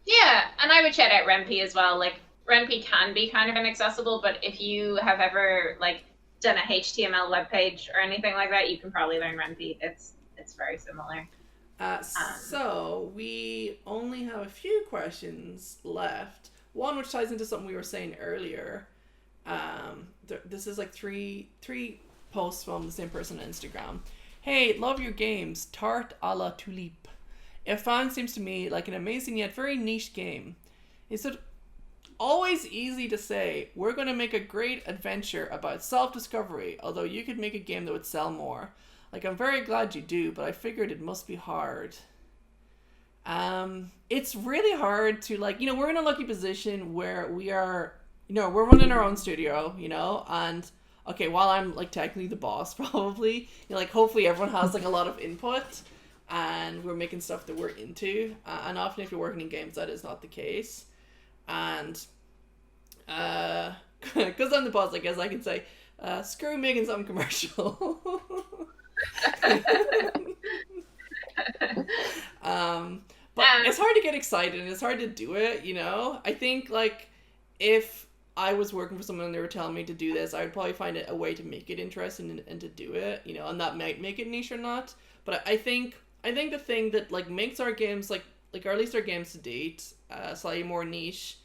Yeah, and I would shout out Rempe as well. Like Rempe can be kind of inaccessible, but if you have ever like done a HTML web page or anything like that, you can probably learn Rempe. It's very similar. So we only have a few questions left. One which ties into something we were saying earlier. This is like three posts from the same person on Instagram. Hey, love your games. Tarte a la tulipe. It seems to me like an amazing yet very niche game. Is it always easy to say, we're going to make a great adventure about self-discovery, although you could make a game that would sell more? Like, I'm very glad you do, but I figured it must be hard. It's really hard to, like, you know, we're in a lucky position where we are, you know, we're running our own studio, you know, and okay, while I'm like technically the boss, probably, you know, like hopefully everyone has like a lot of input, and we're making stuff that we're into. And often, if you're working in games, that is not the case. And because I'm the boss, I guess I can say, screw making something commercial. But it's hard to get excited, and it's hard to do it. You know, I think like if I was working for someone and they were telling me to do this, I would probably find it a way to make it interesting and to do it, you know, and that might make it niche or not. But I think the thing that like makes our games like or at least our games to date slightly more niche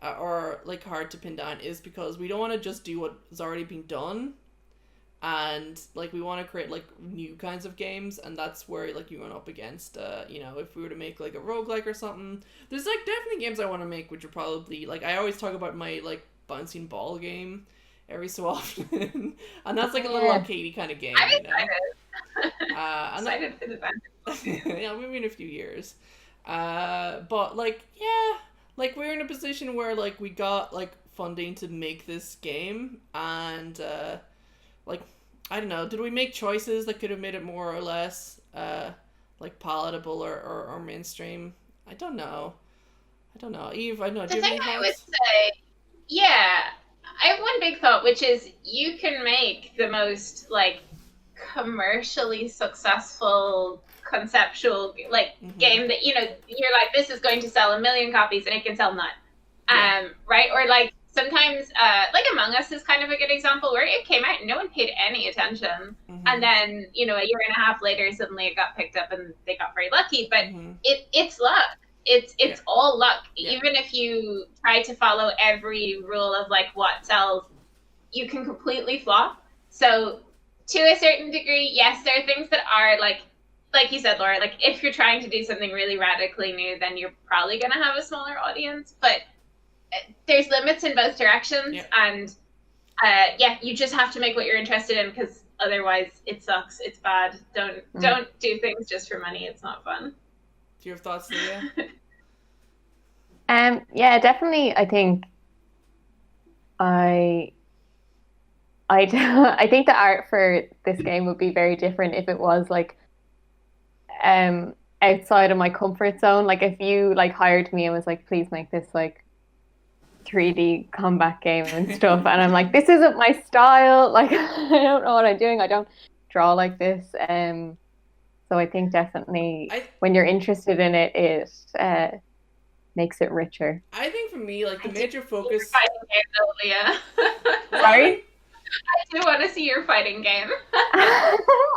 or like hard to pin down is because we don't want to just do what has already been done, and like we want to create like new kinds of games, and that's where like you run up against you know, if we were to make like a roguelike or something, there's like definitely games I want to make which are probably like, I always talk about my like bouncing ball game every so often and that's like a little arcadey kind of game. I'm you know? excited for the band. Yeah, maybe in a few years. But like, yeah, like we're in a position where like we got like funding to make this game, and like, I don't know, did we make choices that could have made it more or less like palatable or mainstream? I don't know. Eve, I don't know. Do The you have thing any I would thoughts? say, yeah, I have one big thought, which is you can make the most like commercially successful conceptual like game that, you know, you're like, this is going to sell 1 million copies, and it can sell none. Right? Or like sometimes like Among Us is kind of a good example where it came out and no one paid any attention, and then, you know, a year and a half later suddenly it got picked up and they got very lucky. But it's luck. It's all luck. Even if you try to follow every rule of like what sells, you can completely flop. So to a certain degree, yes, there are things that are like you said, Laura, like if you're trying to do something really radically new, then you're probably going to have a smaller audience, but there's limits in both directions. And you just have to make what you're interested in, because otherwise it sucks. It's bad. Don't do things just for money. It's not fun. Do you have thoughts, Leah? Yeah, definitely. I think I think the art for this game would be very different if it was like outside of my comfort zone. Like if you like hired me and was like, please make this like 3D combat game and stuff, and I'm like, this isn't my style, like I don't know what I'm doing, I don't draw like this. So I think definitely when you're interested in it, it makes it richer. I think for me, like the major focus. Fighting game, though, Leah. Sorry? I do want to see your fighting game.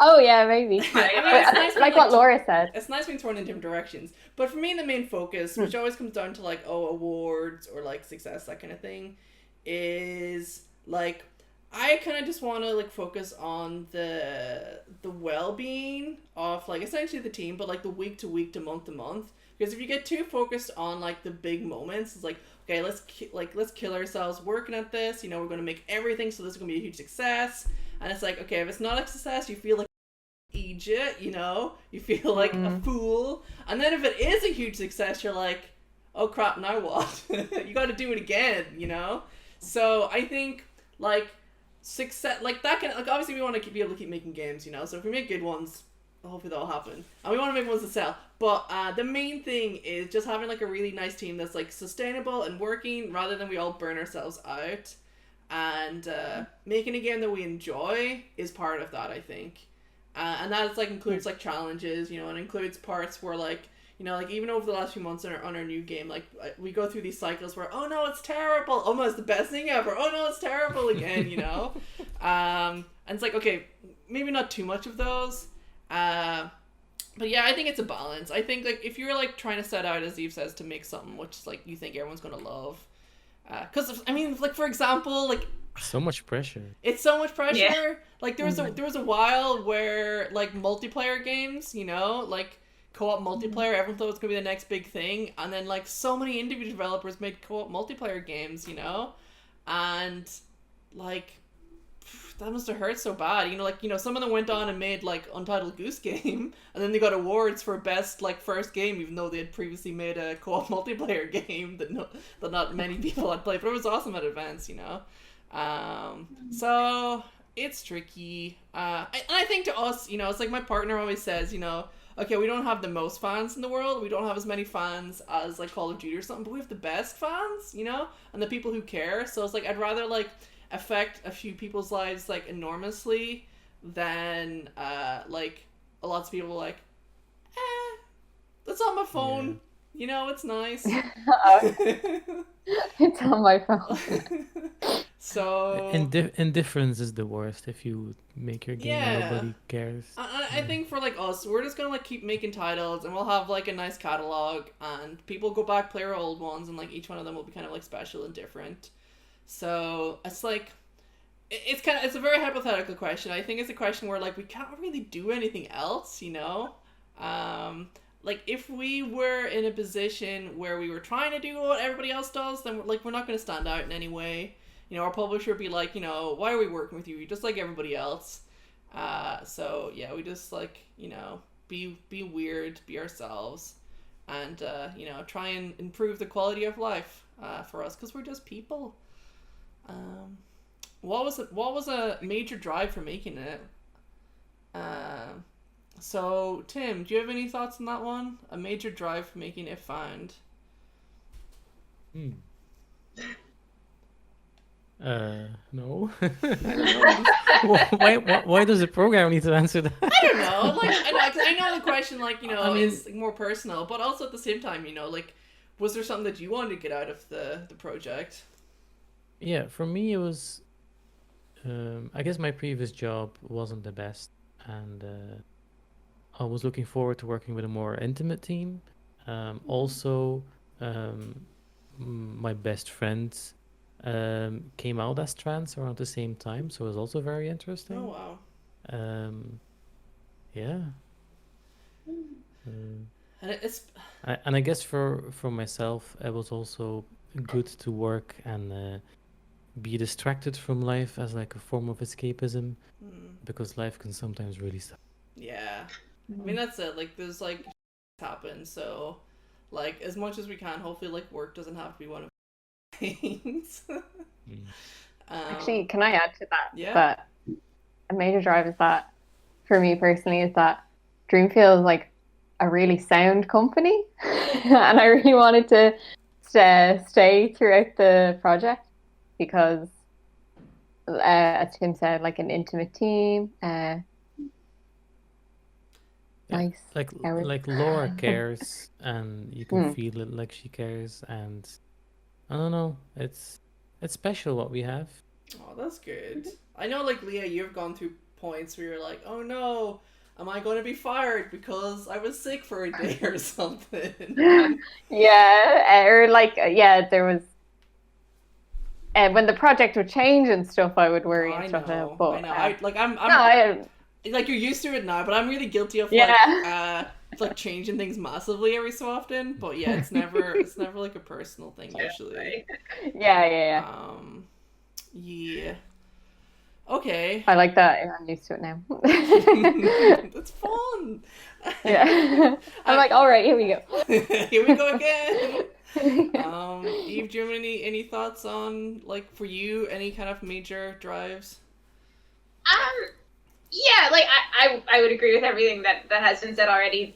Oh yeah, maybe. It's nice like what Laura said. It's nice being thrown in different directions. But for me, the main focus, which always comes down to like, awards or like success, that kind of thing, is like, I kind of just want to like focus on the well-being of like essentially the team, but like the week to week to month. Because if you get too focused on like the big moments, it's like, okay, let's kill ourselves working at this. You know, we're going to make everything so this is going to be a huge success. And it's like, okay, if it's not a success, you feel like an idiot, you know? You feel like a fool. And then if it is a huge success, you're like, oh crap, now what? You got to do it again, you know? So I think like success, like that can, like obviously we want to be able to keep making games, you know? So if we make good ones, hopefully that'll happen. And we want to make ones to sell. But the main thing is just having like a really nice team that's like sustainable and working, rather than we all burn ourselves out. And making a game that we enjoy is part of that, I think. And that is, like, includes like challenges, you know, and includes parts where like, you know, like even over the last few months on our new game, like we go through these cycles where, oh no, it's terrible, oh no, it's the best thing ever, oh no, it's terrible again, you know. And it's like, okay, maybe not too much of those. But yeah, I think it's a balance. I think like if you're like trying to set out, as Eve says, to make something which like you think everyone's gonna love, because I mean, like for example, like So much pressure. it's so much pressure. Yeah. Like there was a while where like multiplayer games, you know, like co-op multiplayer, everyone thought it was gonna be the next big thing, and then like so many indie developers made co-op multiplayer games, you know, and like that must have hurt so bad, you know, like, you know, some of them went on and made like Untitled Goose Game, and then they got awards for best like first game, even though they had previously made a co-op multiplayer game that not many people had played, but it was awesome at events, you know. So it's tricky. And I think to us, you know, it's like my partner always says, you know, okay, we don't have the most fans in the world, we don't have as many fans as like Call of Duty or something, but we have the best fans, you know, and the people who care. So it's like I'd rather like affect a few people's lives like enormously than like a lot of people like, that's on my phone, you know, it's nice. It's on my phone. So Indifference is the worst. If you make your game and Yeah. nobody cares. I think for like us, we're just gonna like keep making titles, and we'll have like a nice catalog, and people go back, play our old ones, and like each one of them will be kind of like special and different. So it's like it's a very hypothetical question. I think it's a question where like we can't really do anything else, you know. Like if we were in a position where we were trying to do what everybody else does, then we're not going to stand out in any way. You know, our publisher would be like, you know, why are we working with you? You're just like everybody else. So yeah, we just like, you know, be weird, be ourselves, and you know, try and improve the quality of life for us, because we're just people. What was a major drive for making it? So Tim, do you have any thoughts on that one? A major drive for making If Found? No. Why does the program need to answer that? I don't know. Like, I know the question, like, you know, I mean- is like, more personal, but also at the same time, you know, like, was there something that you wanted to get out of the project? Yeah, for me it was. I guess my previous job wasn't the best, and I was looking forward to working with a more intimate team. Also, my best friends came out as trans around the same time, so it was also very interesting. Oh wow. Yeah. And it's And I guess for myself, it was also good to work and be distracted from life as like a form of escapism, because life can sometimes really suck. yeah. I mean, that's it. Like, there's like happen, so like as much as we can, hopefully, like work doesn't have to be one of the things. Actually, can I add to that? Yeah. That a major drive is that, for me personally, is that Dreamfeel is like a really sound company, and I really wanted to stay throughout the project because, as Tim said, like an intimate team. Nice. Like Eric. Laura cares, and you can feel it, like she cares, and I don't know, it's special what we have. Oh, that's good. I know, like, Leah, you've gone through points where you're like, oh no, am I going to be fired because I was sick for a day or something? Yeah, or like, there was. When the project would change and stuff, I would worry and stuff. I know. I'm like, you're used to it now, but I'm really guilty of like changing things massively every so often. But yeah, it's never like a personal thing usually. Yeah. Yeah. Okay. I like that. I'm used to it now. That's fun. Yeah. I'm like, all right, here we go. Here we go again. Eve, do you have any thoughts on, like, for you, any kind of major drives? Yeah, like I would agree with everything that has been said already.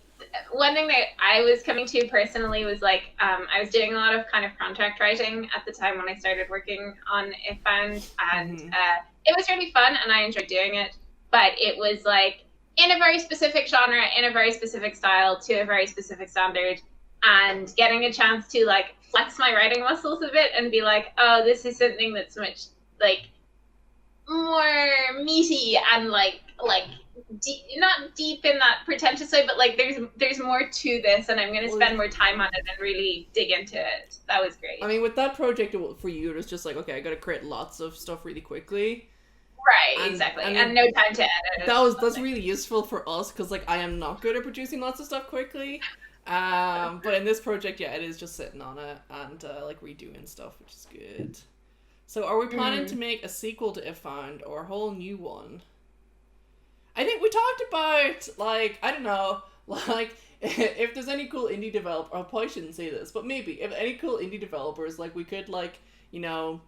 One thing that I was coming to personally was like I was doing a lot of kind of contract writing at the time when I started working on Ifbound, and it was really fun and I enjoyed doing it. But it was like in a very specific genre, in a very specific style, to a very specific standard, and getting a chance to like flex my writing muscles a bit and be like, oh, this is something that's much like more meaty and like deep, not deep in that pretentious way, but like there's more to this, and I'm going to spend more time on it and really dig into it. That was great. I mean, with that project for you, it was just like, okay, I got to create lots of stuff really quickly. Right, exactly, and no time to edit. That's really useful for us because like I am not good at producing lots of stuff quickly. But in this project, yeah, it is just sitting on it and like redoing stuff, which is good. So are we planning to make a sequel to Ifbound or a whole new one? I think we talked about, like, I don't know, like, if there's any cool indie developer, I probably shouldn't say this, but maybe, if any cool indie developers, like, we could, like, you know,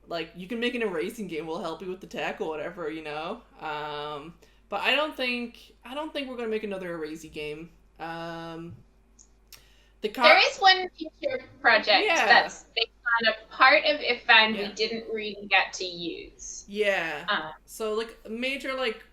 like, you can make an racing game, we'll help you with the tech or whatever, you know? But I don't think we're gonna make another racing game. There is one future project that's based on a part of Ifbound we didn't really get to use. Yeah. So like a major like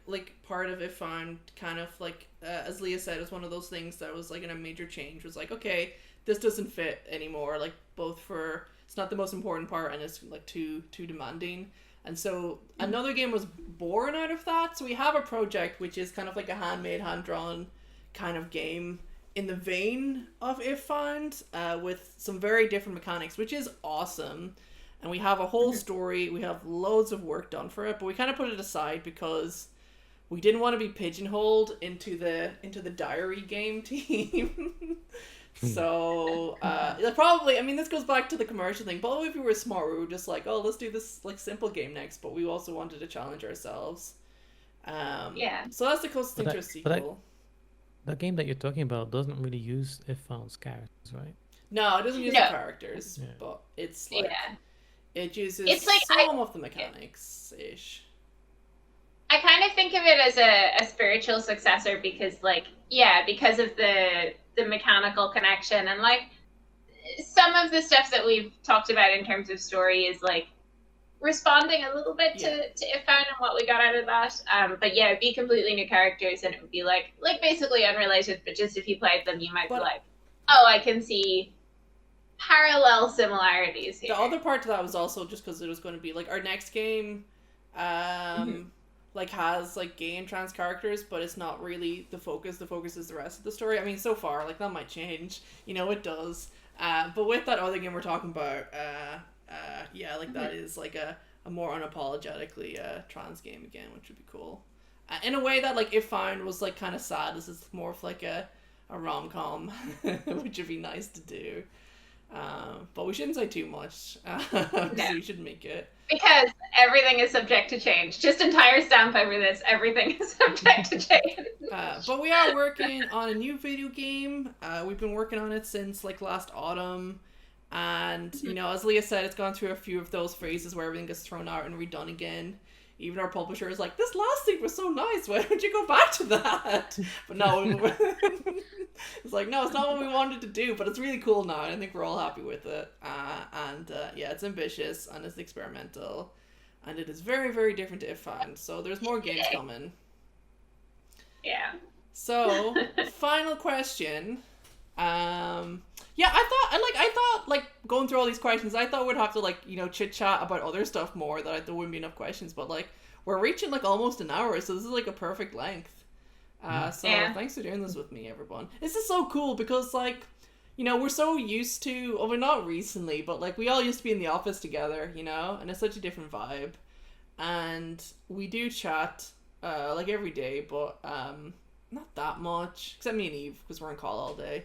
part of Ifbound kind of like as Leah said, is one of those things that was like in a major change. Was like, okay, this doesn't fit anymore. Like both for it's not the most important part and it's like too demanding. And so another game was born out of that. So we have a project which is kind of like a handmade, hand-drawn kind of game in the vein of Ifbound, with some very different mechanics, which is awesome. And we have a whole story, we have loads of work done for it, but we kind of put it aside because we didn't want to be pigeonholed into the diary game team. So, probably, I mean, this goes back to the commercial thing. Probably if we were smart, we were just like, oh, let's do this like simple game next, but we also wanted to challenge ourselves. So that's the closest thing to a sequel. That game that you're talking about doesn't really use Ifbound's characters, right? No, it doesn't use the characters, but it's like it uses like some of the mechanics ish. I kind of think of it as a spiritual successor because, like, because of the mechanical connection and like some of the stuff that we've talked about in terms of story is like responding a little bit to Ifbound and what we got out of that. But yeah, it'd be completely new characters and it would be like basically unrelated, but just if you played them, you might be like, oh, I can see parallel similarities here. The other part to that was also just because it was going to be like our next game, like has like gay and trans characters, but it's not really the focus. The focus is the rest of the story. I mean, so far, like that might change. You know, it does. But with that other game we're talking about, that is like a more unapologetically trans game again, which would be cool. In a way that like Ifbound was like kind of sad. This is more of like a rom-com, which would be nice to do. But we shouldn't say too much. We should make it. Because everything is subject to change. Just entire stamp over this. Everything is subject to change. But we are working on a new video game. We've been working on it since like last autumn. And, you know, as Leah said, it's gone through a few of those phases where everything gets thrown out and redone again. Even our publisher is like, this last thing was so nice, why don't you go back to that? But no, it's like, no, it's not what we wanted to do, but it's really cool now, and I think we're all happy with it. It's ambitious, and it's experimental, and it is very, very different to Ifbound, so there's more games coming. Yeah. So, final question. I thought like going through all these questions, I thought we'd have to like, you know, chit chat about other stuff more, that there wouldn't be enough questions, but like we're reaching like almost an hour, so this is like a perfect length. Thanks for doing this with me, everyone. This is so cool because like, you know, we're so used to, well, we're not recently, but like we all used to be in the office together, you know, and it's such a different vibe, and we do chat like every day, but not that much, except me and Eve because we're on call all day.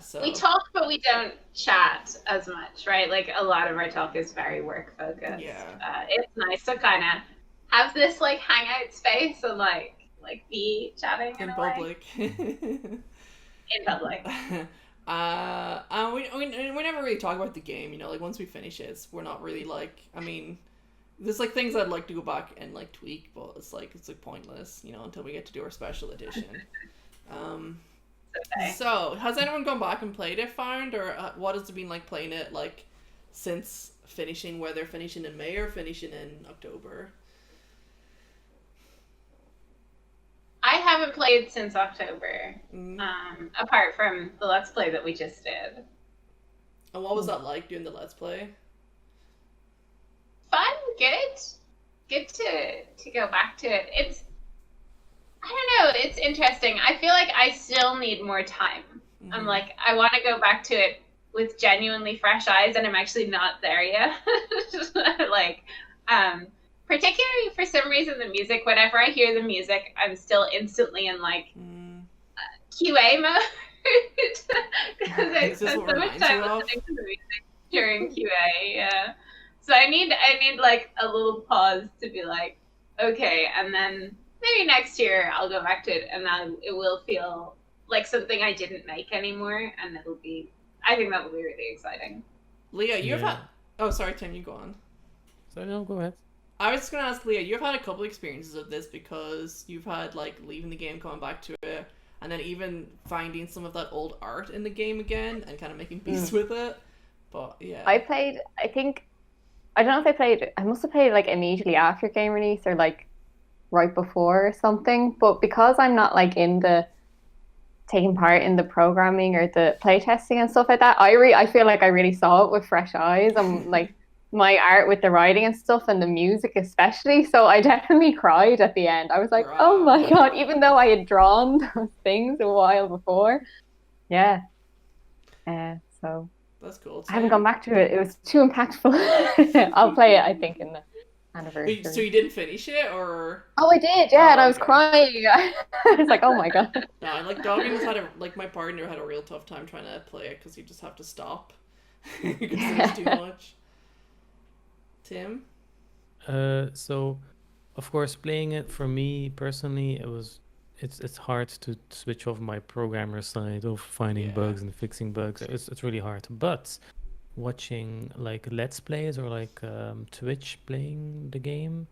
So we talk, but we don't chat as much, right? Like a lot of our talk is very work focused. Yeah. It's nice to kind of have this like hangout space and like be chatting in public. In public. We never really talk about the game, you know. Like once we finish it, we're not really like. I mean, there's like things I'd like to go back and like tweak, but it's like pointless, you know, until we get to do our special edition. Okay. So has anyone gone back and played it, found, or what has it been like playing it like since finishing, whether finishing in May or finishing in October? I haven't played since October, apart from the Let's Play that we just did. And what was that like doing the Let's Play? Fun, good to go back to it. It's, I don't know, it's interesting. I feel like I still need more time. I'm like, I want to go back to it with genuinely fresh eyes, and I'm actually not there yet. Like, particularly for some reason, the music, whenever I hear the music, I'm still instantly in like QA mode. Because I spent so much time listening to the music during QA, yeah. So I need like a little pause to be like, okay, and then maybe next year I'll go back to it, and then it will feel like something I didn't make anymore, and it'll be, I think that will be really exciting. Leah, you've had, oh sorry Tim, you go on. So no, go ahead. I was just gonna ask Leah, you've had a couple experiences of this because you've had like leaving the game, coming back to it, and then even finding some of that old art in the game again and kind of making peace with it. But yeah, I don't know if I played it. I must have played like immediately after game release or like right before or something. But because I'm not like in the taking part in the programming or the playtesting and stuff like that, I feel like I really saw it with fresh eyes. I'm like my art with the writing and stuff and the music especially. So I definitely cried at the end. I was like, oh my God, even though I had drawn those things a while before. Yeah. So that's cool. I haven't gone back to it. It was too impactful. I'll play it, I think, in the anniversary. So you didn't finish it, or? Oh, I did, yeah, and I was crying. I was like, oh my God. No, like Doggins had my partner had a real tough time trying to play it because you just have to stop because it was too much. Tim? So, of course, playing it for me personally, it's hard to switch off my programmer side of finding bugs and fixing bugs. It's really hard. But watching like Let's Plays or like Twitch playing the game,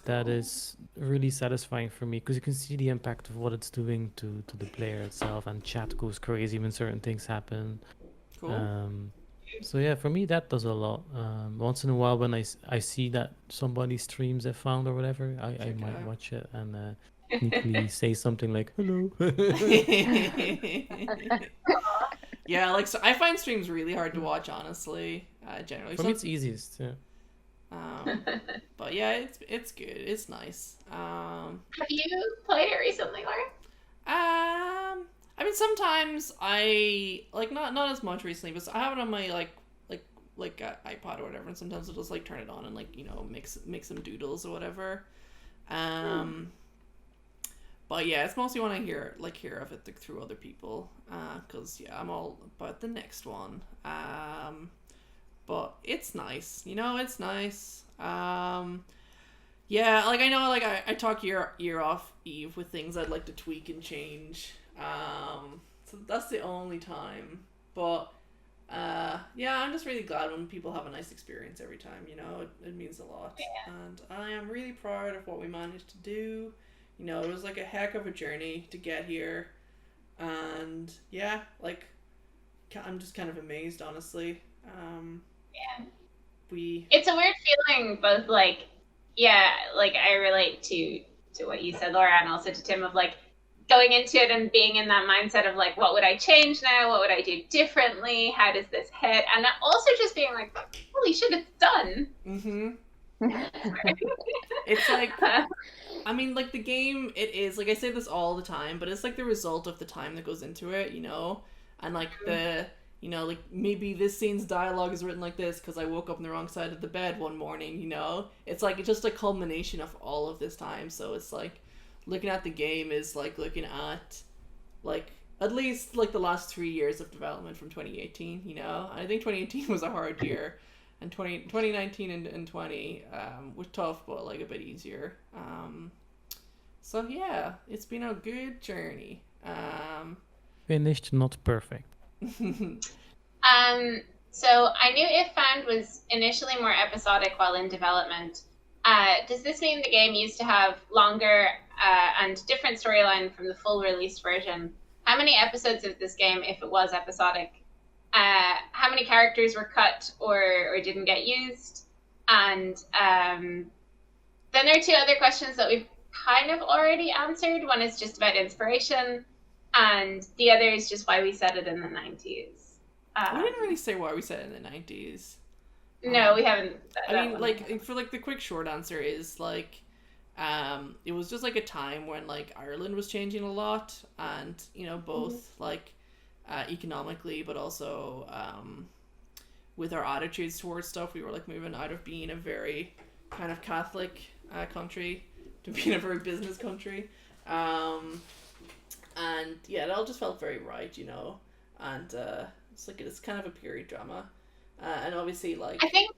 that is really satisfying for me because you can see the impact of what it's doing to the player itself, and chat goes crazy when certain things happen. Cool. So yeah, for me that does a lot. Once in a while when I see that somebody streams a found or whatever, I might watch it and sneakily say something like hello. Yeah, like so I find streams really hard to watch, honestly. Generally, for me it's easiest. Yeah. But yeah, it's good. It's nice. Have you played it recently, Laura? I mean, sometimes I like not as much recently, but I have it on my like iPod or whatever, and sometimes I'll just like turn it on and like, you know, make some doodles or whatever. But yeah, it's mostly when I hear of it through other people, because yeah, I'm all about the next one. But it's nice, you know, it's nice. Yeah, like I know, like I talk year off Eve with things I'd like to tweak and change. So that's the only time. But yeah, I'm just really glad when people have a nice experience every time, you know, it means a lot. Yeah. And I am really proud of what we managed to do. You know, it was like a heck of a journey to get here. And yeah, like I'm just kind of amazed, honestly. Yeah. It's a weird feeling, both like, yeah, like I relate to what you said, Laura, and also to Tim, of like going into it and being in that mindset of like, what would I change now? What would I do differently? How does this hit? And also just being like, holy shit, it's done. Mm-hmm. It's like, I mean, like the game, it is, like I say this all the time, but it's like the result of the time that goes into it, you know? And like you know, like maybe this scene's dialogue is written like this because I woke up on the wrong side of the bed one morning, you know? It's like, it's just a culmination of all of this time. So it's like, looking at the game is like looking at like at least like the last 3 years of development from 2018, you know? I think 2018 was a hard year, and 2019 and 20 was tough, but like a bit easier. So yeah, it's been a good journey. Finished, not perfect. So I knew If Found was initially more episodic while in development, Does this mean the game used to have longer and different storyline from the full released version? How many episodes of this game, if it was episodic? How many characters were cut or didn't get used? And then there are two other questions that we've kind of already answered. One is just about inspiration, and the other is just why we set it in the 90s. We didn't really say why we set it in the 90s. No, we haven't. I mean, like, for like the quick short answer is like, it was just like a time when like Ireland was changing a lot, and you know, both like economically, but also with our attitudes towards stuff, we were like moving out of being a very kind of Catholic country to being a very business country, and yeah, it all just felt very right, you know, and it's kind of a period drama. And obviously, like, I think,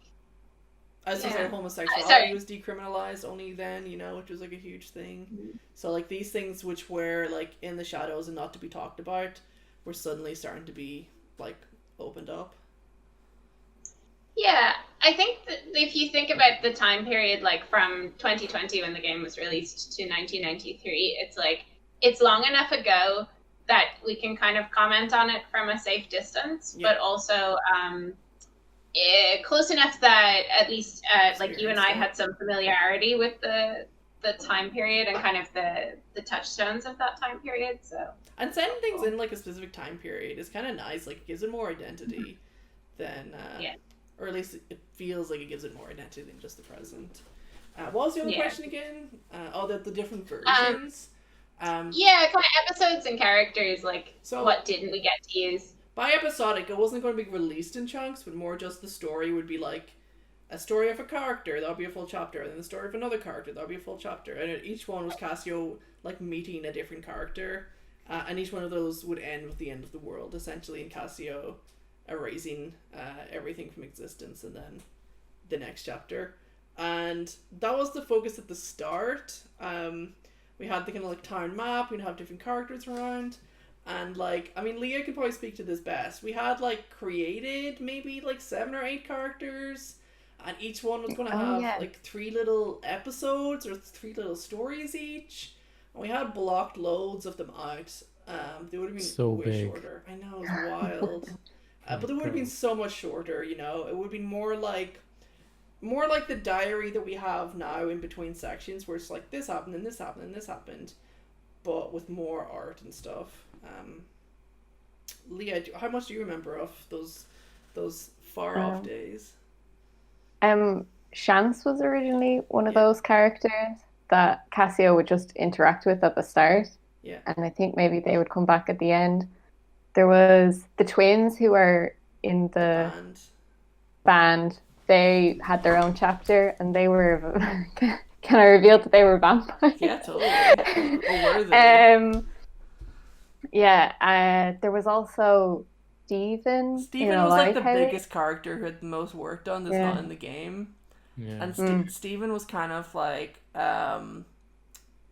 as I said, homosexuality was decriminalized only then, you know, which was like a huge thing. So like these things which were like in the shadows and not to be talked about were suddenly starting to be like opened up. Yeah, I think that if you think about the time period, like from 2020 when the game was released to 1993, it's like it's long enough ago that we can kind of comment on it from a safe distance, but also close enough that at least like you and I had some familiarity with the time period and kind of the touchstones of that time period. So and setting things in like a specific time period is kind of nice. Like it gives it more identity than or at least it feels like it gives it more identity than just the present. What was the other question again? The different versions. Kind of episodes and characters. Like, so what didn't we get to use? By episodic, it wasn't going to be released in chunks, but more just the story would be like a story of a character, that would be a full chapter, and then the story of another character, that would be a full chapter. And each one was Cassio like meeting a different character, and each one of those would end with the end of the world, essentially, and Cassio erasing everything from existence, and then the next chapter. And that was the focus at the start. We had the kind of like town map, we'd have different characters around. And like, I mean, Leah can probably speak to this best. We had like created maybe like 7 or 8 characters, and each one was going to have like 3 little episodes or 3 little stories each. And we had blocked loads of them out. They would have been so way big. Shorter. I know, it's wild. But they would have been so much shorter, you know. It would have been more like the diary that we have now in between sections, where it's like this happened and this happened and this happened, but with more art and stuff. Leah, how much do you remember of those far off days? Chance was originally one of those characters that Cassio would just interact with at the start. Yeah. And I think maybe they would come back at the end. There was the twins who were in the band. They had their own chapter, and they were can I reveal that they were vampires? Yeah, totally. Or were they? There was also Stephen. Stephen was like the biggest character who had the most work done that's not in the game. Yeah. And Stephen was kind of like an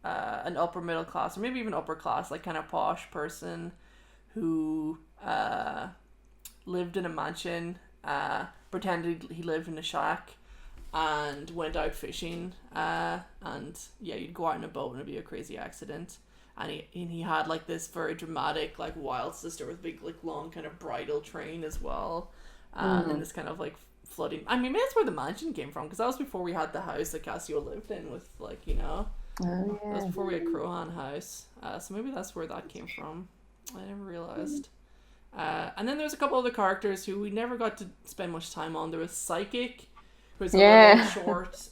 upper middle class, or maybe even upper class, like kind of posh person who lived in a mansion, pretended he lived in a shack, and went out fishing, and you'd go out in a boat and it'd be a crazy accident, and he had like this very dramatic like wild sister with big like long kind of bridal train as well, and this kind of like flooding. I mean, maybe that's where the mansion came from, because that was before we had the house that Cassio lived in with like, you know, that was before we had Crohan House, so maybe that's where that came from. I never realized. And then there's a couple other characters who we never got to spend much time on. There was Psychic, who was a little short,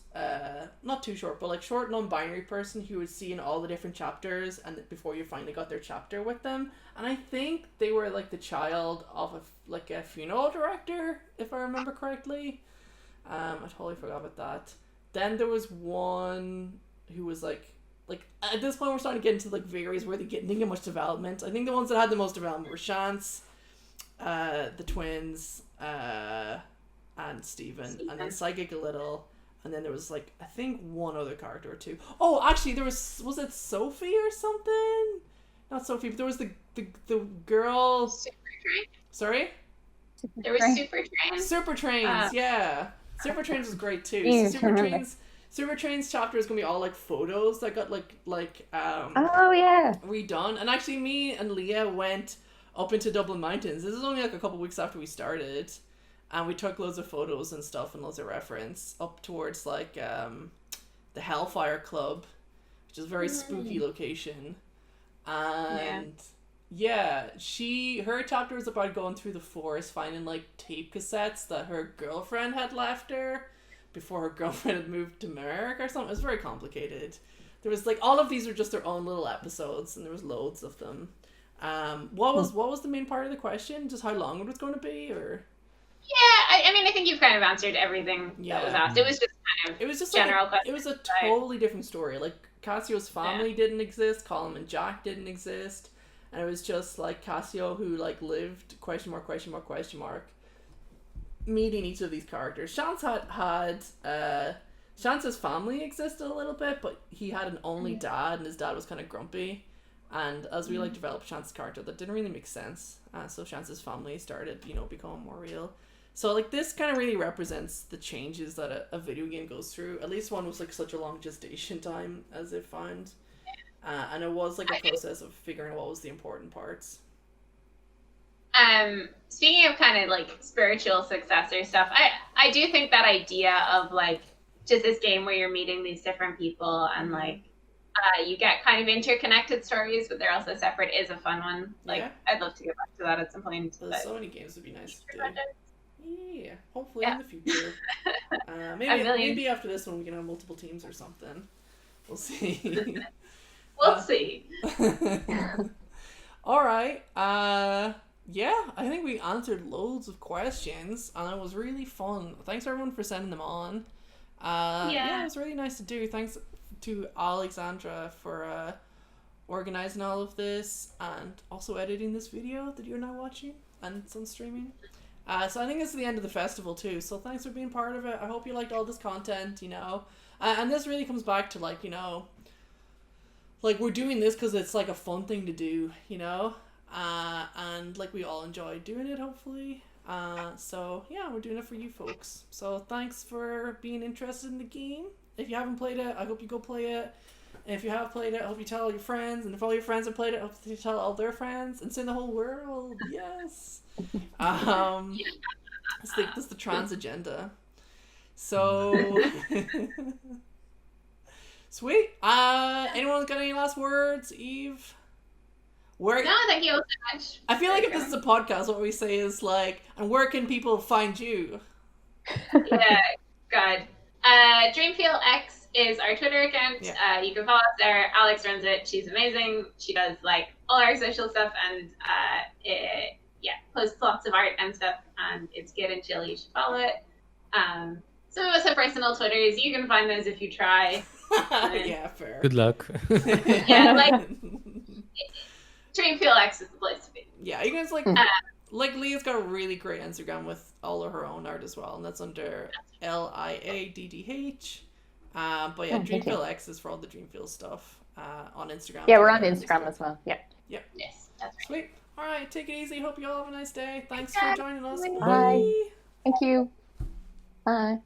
not too short, but like short non-binary person who would see in all the different chapters, and before you finally got their chapter with them. And I think they were like the child of a funeral director, if I remember correctly. I totally forgot about that. Then there was one who was like at this point we're starting to get into like varies where they didn't get much development. I think the ones that had the most development were Chance, the twins, and Stephen, and then Psychic a little, and then there was like I think one other character or two. Oh, actually there was it Sophie or something? Not Sophie, but there was the girl. Super Train. Sorry? There was Super Train. Super Trains, yeah. Super Trains was great too. Super Train's chapter is gonna be all like photos that got Oh yeah. redone. And actually, me and Leah went up into Dublin Mountains. This is only like a couple weeks after we started, and we took loads of photos and stuff and loads of reference up towards like the Hellfire Club, which is a very spooky location. And yeah, her chapter was about going through the forest, finding like tape cassettes that her girlfriend had left her before her girlfriend had moved to America or something. It was very complicated. There was like all of these were just their own little episodes, and there was loads of them. What was the main part of the question? Just how long it was going to be, or? Yeah, I mean, I think you've kind of answered everything that was asked. It was just kind of general question. It was a totally different story. Like Cassio's family didn't exist. Colin and Jack didn't exist. And it was just like Cassio who like lived ? Meeting each of these characters. Chance had Chance's family existed a little bit, but he had an only dad, and his dad was kind of grumpy. And as we like developed Chance's character, that didn't really make sense. So Chance's family started, becoming more real. So like this kind of really represents the changes that a video game goes through. At least one was like such a long gestation time as it found. And it was like a process of figuring out what was the important parts. Speaking of kind of like spiritual successor stuff, I do think that idea of like just this game where you're meeting these different people and like you get kind of interconnected stories, but they're also separate is a fun one. Like I'd love to get back to that at some point. There's so many games would be nice to do. Yeah, hopefully in the future. Maybe after this one we can have multiple teams or something. We'll see. We'll see. All right. Yeah, I think we answered loads of questions, and it was really fun. Thanks everyone for sending them on. It was really nice to do. Thanks to Alexandra for organizing all of this and also editing this video that you're now watching and it's on streaming. So I think this is the end of the festival too. So thanks for being part of it. I hope you liked all this content. And this really comes back to like like we're doing this because it's like a fun thing to do, and like we all enjoy doing it hopefully. So yeah, we're doing it for you folks. So thanks for being interested in the game. If you haven't played it, I hope you go play it. And if you have played it, I hope you tell all your friends. And if all your friends have played it, I hope you tell all their friends. And send the whole world. Yes. That's the trans agenda. So sweet. Anyone got any last words, Eve? No, thank you so much. I feel like if this is a podcast, what we say is like, and where can people find you? Yeah, God. Dreamfeel X is our Twitter account. Yeah. You can follow us there. Alex runs it. She's amazing. She does like all our social stuff and posts lots of art and stuff. And it's good and chill. You should follow it. Some of us have personal Twitters. You can find those if you try. Yeah, fair. Good luck. Yeah, like Dreamfeel X is the place to be. Yeah, you guys like Leah's got a really great Instagram with all of her own art as well, and that's under LIADDH. But yeah, Dreamfeel X is for all the Dreamfeel stuff on Instagram. Yeah, we're on Instagram as well. Yeah. Yep. Yes, that's right. Sweet. All right, take it easy. Hope you all have a nice day. Thanks for joining us. Bye. Thank you. Bye.